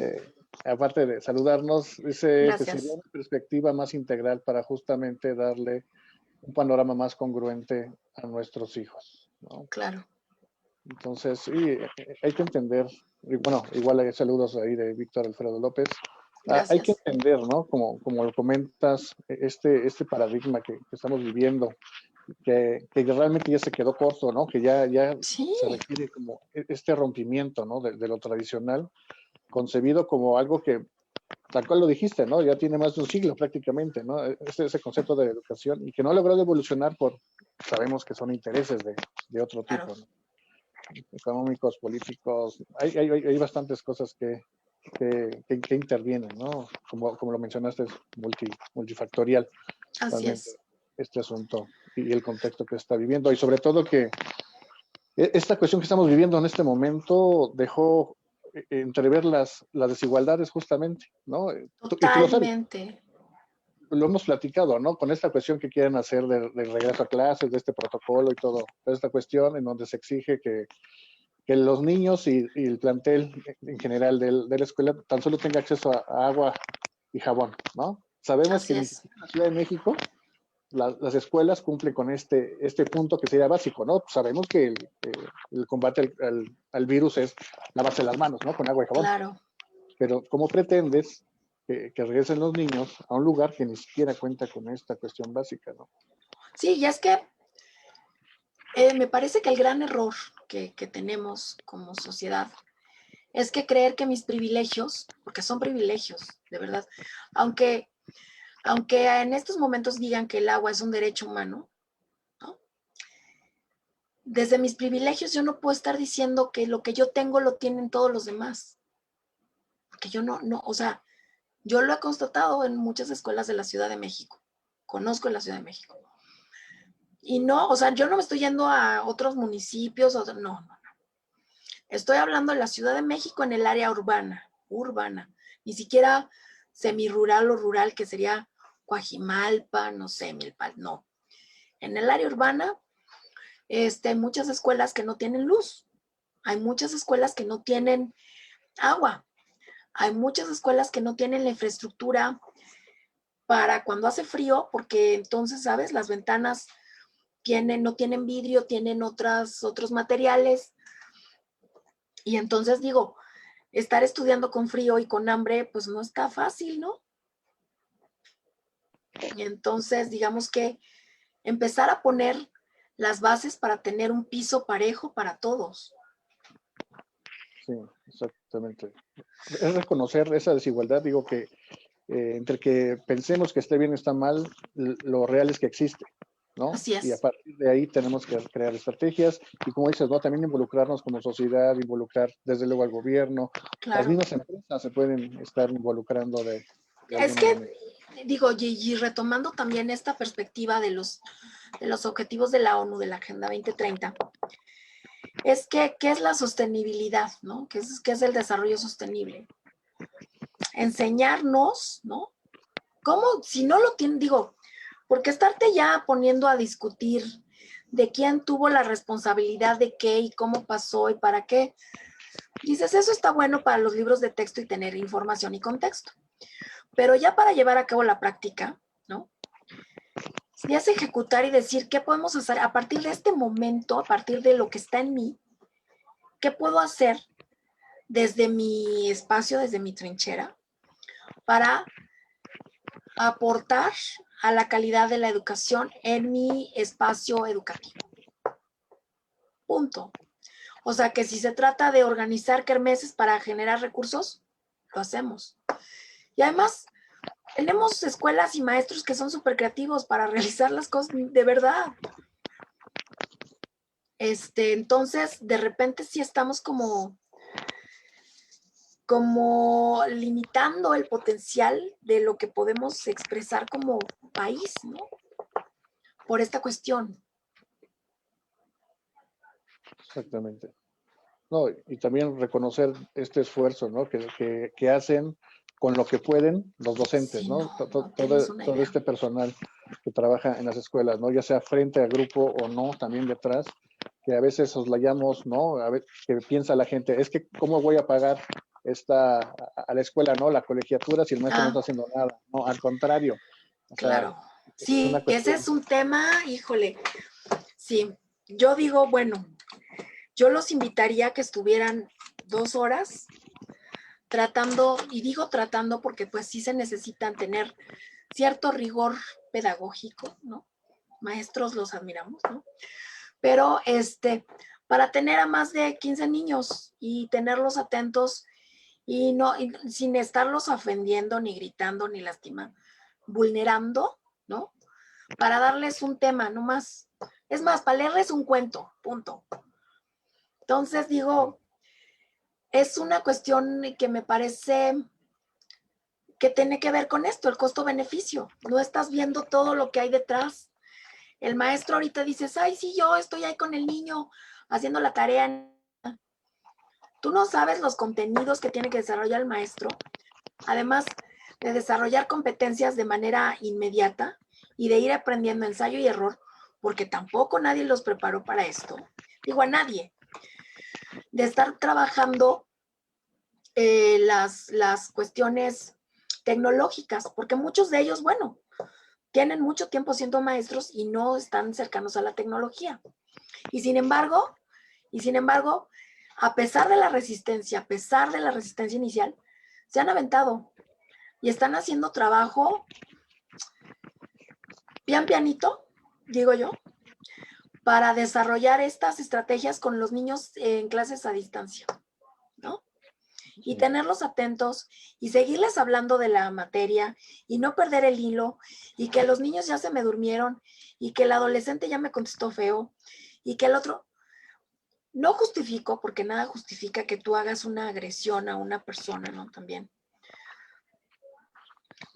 Aparte de saludarnos, dice que Gracias. sería una perspectiva más integral para justamente darle un panorama más congruente a nuestros hijos, ¿no? Claro. Entonces, sí, hay que entender, y bueno, igual hay saludos ahí de Víctor Alfredo López. Hay que entender, ¿no? Como lo comentas, este paradigma que estamos viviendo, que realmente ya se quedó corto, ¿no? Que ya sí. se requiere como este rompimiento, ¿no? De lo tradicional, concebido como algo que, tal cual lo dijiste, ¿no? Ya tiene más de un siglo prácticamente, ¿no? Ese concepto de educación y que no ha logrado evolucionar sabemos que son intereses de otro tipo, Claro. ¿no? Económicos, políticos, hay bastantes cosas que intervienen, ¿no? Como lo mencionaste, es multifactorial. Así es. Este asunto y el contexto que está viviendo. Y sobre todo que esta cuestión que estamos viviendo en este momento dejó entrever las desigualdades justamente, ¿no? Totalmente. Y tú lo sabes. Lo hemos platicado, ¿no? Con esta cuestión que quieren hacer del regreso a clases, de este protocolo y toda esta cuestión en donde se exige que que los niños y el plantel en general de la escuela tan solo tenga acceso a agua y jabón, ¿no? Sabemos que Así ni es. siquiera en la Ciudad de México las escuelas cumplen con este punto que sería básico, ¿no? Sabemos que el combate al virus es lavarse las manos, ¿no? Con agua y jabón. Claro. Pero ¿cómo pretendes que regresen los niños a un lugar que ni siquiera cuenta con esta cuestión básica, ¿no? Sí, y es que me parece que el gran error que tenemos como sociedad es que creer que mis privilegios, porque son privilegios, de verdad, aunque en estos momentos digan que el agua es un derecho humano, ¿no? Desde mis privilegios yo no puedo estar diciendo que lo que yo tengo lo tienen todos los demás. Porque yo no, o sea, yo lo he constatado en muchas escuelas de la Ciudad de México. Conozco en la Ciudad de México. Y no, o sea, yo no me estoy yendo a otros municipios, no. Estoy hablando de la Ciudad de México en el área urbana, ni siquiera semirural o rural, que sería Coajimalpa, no sé, Milpal, no. En el área urbana, hay muchas escuelas que no tienen luz, hay muchas escuelas que no tienen agua, hay muchas escuelas que no tienen la infraestructura para cuando hace frío, porque entonces, ¿sabes? Las ventanas no tienen vidrio, tienen otros materiales, y entonces digo, estar estudiando con frío y con hambre, pues no está fácil, ¿no? Y entonces, digamos que empezar a poner las bases para tener un piso parejo para todos. Sí, exactamente. Es reconocer esa desigualdad, digo que entre que pensemos que esté bien o está mal, lo real es que existe, ¿no? Así Y a es. partir de ahí tenemos que crear estrategias y como dices, ¿no? También involucrarnos como sociedad, involucrar desde luego al gobierno, las Claro. mismas empresas se pueden estar involucrando de Es alguna que, manera. digo, y retomando también esta perspectiva de los objetivos de la ONU, de la Agenda 2030, es que, ¿qué es la sostenibilidad, no? ¿Qué es el desarrollo sostenible? Enseñarnos, ¿no? ¿Cómo, si no lo tienen, digo, porque estarte ya poniendo a discutir de quién tuvo la responsabilidad de qué y cómo pasó y para qué? Dices, eso está bueno para los libros de texto y tener información y contexto. Pero ya para llevar a cabo la práctica, ¿no? Ya es ejecutar y decir qué podemos hacer a partir de este momento, a partir de lo que está en mí, qué puedo hacer desde mi espacio, desde mi trinchera, para aportar a la calidad de la educación en mi espacio educativo. Punto. O sea que si se trata de organizar kermeses para generar recursos, lo hacemos. Y además, tenemos escuelas y maestros que son súper creativos para realizar las cosas de verdad. Entonces, de repente sí estamos como limitando el potencial de lo que podemos expresar como país, ¿no? Por esta cuestión. Exactamente. No, y también reconocer este esfuerzo, ¿no? Que hacen con lo que pueden los docentes, Sí, ¿no? no tienes una Todo idea. este personal que trabaja en las escuelas, ¿no? Ya sea frente al grupo o no, también detrás, que a veces soslayamos, ¿no? A ver, que piensa la gente, es que ¿cómo voy a pagar a la escuela, ¿no? La colegiatura si el maestro no está haciendo nada, ¿no? Al contrario, o sea, Claro. es una Sí, ese cuestión. es un tema, híjole. Sí, yo digo, bueno, yo los invitaría a que estuvieran 2 horas tratando, y digo tratando porque pues sí se necesitan tener cierto rigor pedagógico, ¿no? Maestros los admiramos, ¿no? Pero para tener a más de 15 niños y tenerlos atentos y no, y sin estarlos ofendiendo, ni gritando, ni lastimando, vulnerando, ¿no? Para darles un tema, no más. Es más, para leerles un cuento, punto. Entonces digo, es una cuestión que me parece que tiene que ver con esto, el costo-beneficio. No estás viendo todo lo que hay detrás. El maestro ahorita dices, ay, sí, yo estoy ahí con el niño haciendo la tarea. Tú no sabes los contenidos que tiene que desarrollar el maestro, además de desarrollar competencias de manera inmediata y de ir aprendiendo ensayo y error, porque tampoco nadie los preparó para esto. Digo, a nadie. de estar trabajando las cuestiones tecnológicas, porque muchos de ellos, bueno, tienen mucho tiempo siendo maestros y no están cercanos a la tecnología. Y sin embargo, a pesar de la resistencia, inicial, se han aventado y están haciendo trabajo pian pianito, digo yo, para desarrollar estas estrategias con los niños en clases a distancia, ¿no? Y tenerlos atentos y seguirles hablando de la materia y no perder el hilo y que los niños ya se me durmieron y que el adolescente ya me contestó feo y que el otro... No justifico, porque nada justifica que tú hagas una agresión a una persona, ¿no? También.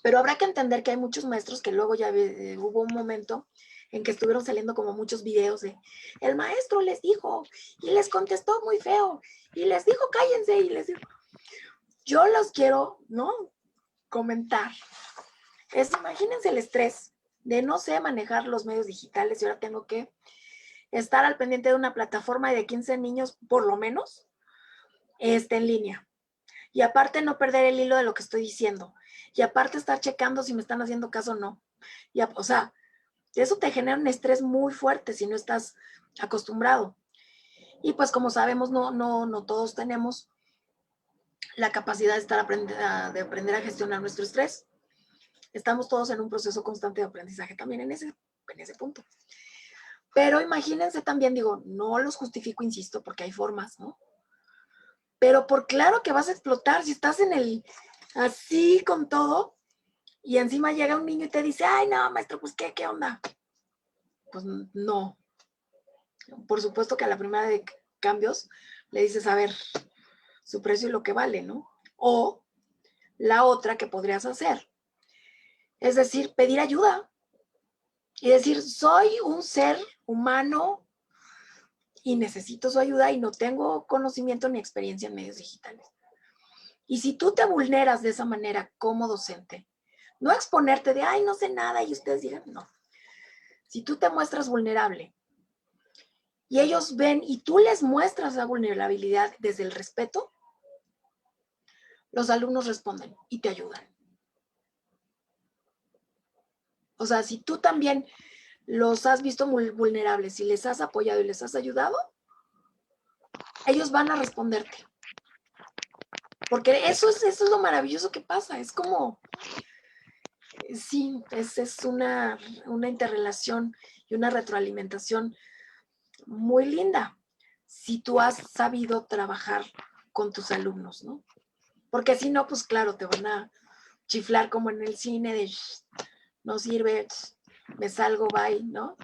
Pero habrá que entender que hay muchos maestros que luego ya hubo un momento en que estuvieron saliendo como muchos videos de el maestro les dijo y les contestó muy feo y les dijo cállense y les dijo... Yo los quiero, ¿no? Comentar. Imagínense el estrés de no sé manejar los medios digitales y ahora tengo que estar al pendiente de una plataforma de 15 niños, por lo menos, en línea. Y aparte no perder el hilo de lo que estoy diciendo. Y aparte estar checando si me están haciendo caso o no. O sea, eso te genera un estrés muy fuerte si no estás acostumbrado. Y pues como sabemos, no todos tenemos la capacidad de aprender a gestionar nuestro estrés. Estamos todos en un proceso constante de aprendizaje también en ese punto. Pero imagínense también, digo, no los justifico, insisto, porque hay formas, ¿no? Pero por claro que vas a explotar si estás así con todo y encima llega un niño y te dice, ay, no, maestro, pues, ¿qué onda? Pues no. Por supuesto que a la primera de cambios le dices, a ver, su precio y lo que vale, ¿no? O la otra que podrías hacer, es decir, pedir ayuda y decir, soy un ser humano y necesito su ayuda y no tengo conocimiento ni experiencia en medios digitales. Y si tú te vulneras de esa manera como docente, no exponerte de, ay, no sé nada y ustedes digan, no. Si tú te muestras vulnerable y ellos ven y tú les muestras la vulnerabilidad desde el respeto, los alumnos responden y te ayudan. O sea, si tú también los has visto muy vulnerables y les has apoyado y les has ayudado, ellos van a responderte. Porque eso es lo maravilloso que pasa. Es como, sí, es una interrelación y una retroalimentación muy linda si tú has sabido trabajar con tus alumnos, ¿no? Porque si no, pues claro, te van a chiflar como en el cine de no sirve, me salgo, bye, ¿no?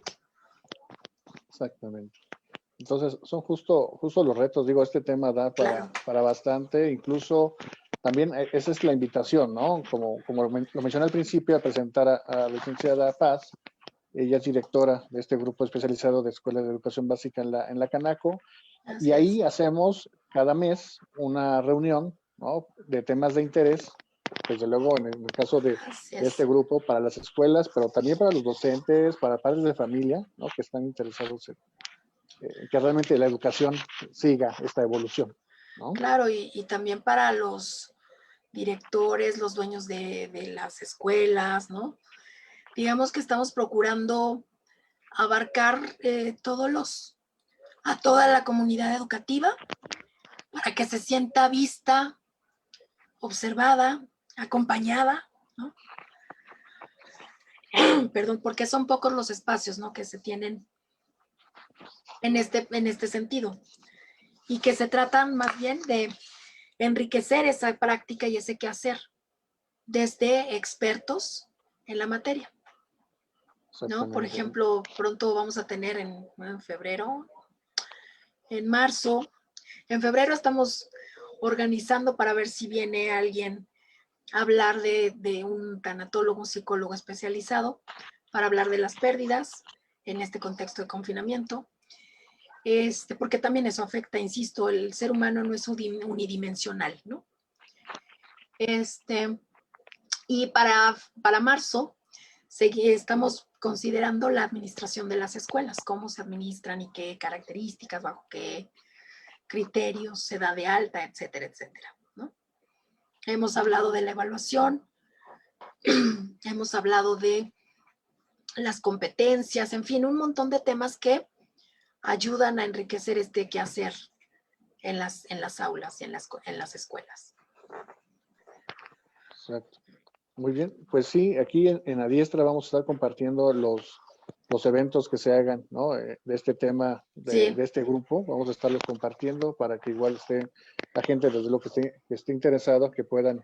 Exactamente. Entonces, son justo los retos. Digo, este tema da para bastante. Incluso también esa es la invitación, ¿no? Como lo mencioné al principio, a presentar a la licenciada Paz. Ella es directora de este grupo especializado de escuelas de educación básica en la Canaco. Y ahí hacemos cada mes una reunión, ¿no? De temas de interés. Desde luego, en el caso de este grupo, para las escuelas, pero también para los docentes, para padres de familia, ¿no? Que están interesados en que realmente la educación siga esta evolución, ¿no? Claro, y también para los directores, los dueños de las escuelas, ¿no? Digamos que estamos procurando abarcar a toda la comunidad educativa para que se sienta vista, observada, acompañada, ¿no? Perdón, porque son pocos los espacios, ¿no? Que se tienen en este sentido y que se tratan más bien de enriquecer esa práctica y ese quehacer desde expertos en la materia, ¿no? Por ejemplo, pronto vamos a tener en febrero, en marzo, en febrero estamos organizando para ver si viene alguien a hablar de un tanatólogo, un psicólogo especializado, para hablar de las pérdidas en este contexto de confinamiento. Porque también eso afecta, insisto, el ser humano no es unidimensional, ¿no? Y para marzo estamos considerando la administración de las escuelas, cómo se administran y qué características, bajo qué criterios se da de alta, etcétera, etcétera, ¿no? Hemos hablado de la evaluación, hemos hablado de las competencias, en fin, un montón de temas que ayudan a enriquecer este quehacer en las aulas y en las escuelas. Exacto. Muy bien, pues sí, aquí en Adiestra vamos a estar compartiendo los eventos que se hagan, ¿no? De este tema, Sí. de este grupo, vamos a estarlos compartiendo para que igual esté la gente, desde lo que esté interesado, que puedan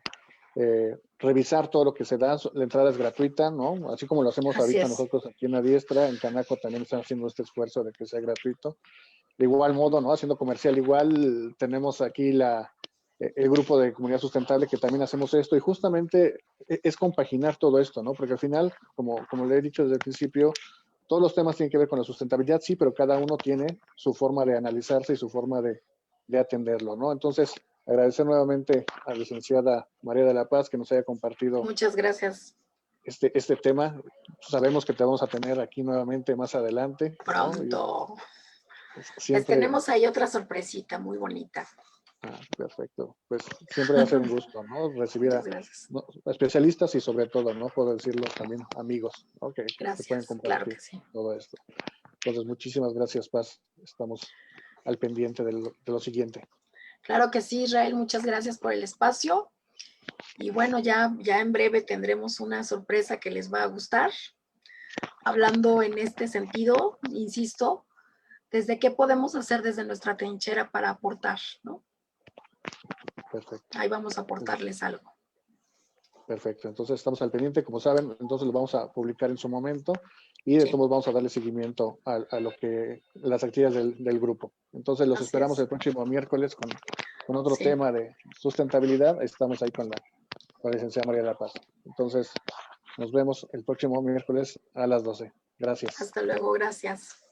revisar todo lo que se da. La entrada es gratuita, ¿no? Así como lo hacemos Así ahorita es. nosotros aquí en Adiestra, en Canaco también están haciendo este esfuerzo de que sea gratuito. De igual modo, ¿no? Haciendo comercial igual, tenemos aquí el grupo de comunidad sustentable que también hacemos esto, y justamente es compaginar todo esto, ¿no? Porque al final, como le he dicho desde el principio, todos los temas tienen que ver con la sustentabilidad, sí, pero cada uno tiene su forma de analizarse y su forma de atenderlo, ¿no? Entonces, agradecer nuevamente a la licenciada María de la Paz que nos haya compartido. Muchas gracias. Este tema. Sabemos que te vamos a tener aquí nuevamente más adelante. Pronto. ¿No? Siempre... Les tenemos ahí otra sorpresita muy bonita. Perfecto. Pues siempre va a ser un gusto, ¿no? Recibir a especialistas y sobre todo, ¿no? Puedo decirlo también, amigos, ¿no? Que pueden compartir claro que sí. todo esto. Entonces, muchísimas gracias, Paz. Estamos al pendiente de lo siguiente. Claro que sí, Israel. Muchas gracias por el espacio. Y bueno, ya en breve tendremos una sorpresa que les va a gustar. Hablando en este sentido, insisto, desde qué podemos hacer desde nuestra trinchera para aportar, ¿no? Perfecto. Ahí vamos a aportarles algo. Perfecto. Entonces estamos al pendiente, como saben, entonces lo vamos a publicar en su momento y de todos vamos a darle seguimiento a lo que las actividades del grupo. Entonces los esperamos el próximo miércoles con otro tema de sustentabilidad. Estamos ahí con la licenciada María de la Paz. Entonces nos vemos el próximo miércoles a las 12. Gracias. Hasta luego, gracias.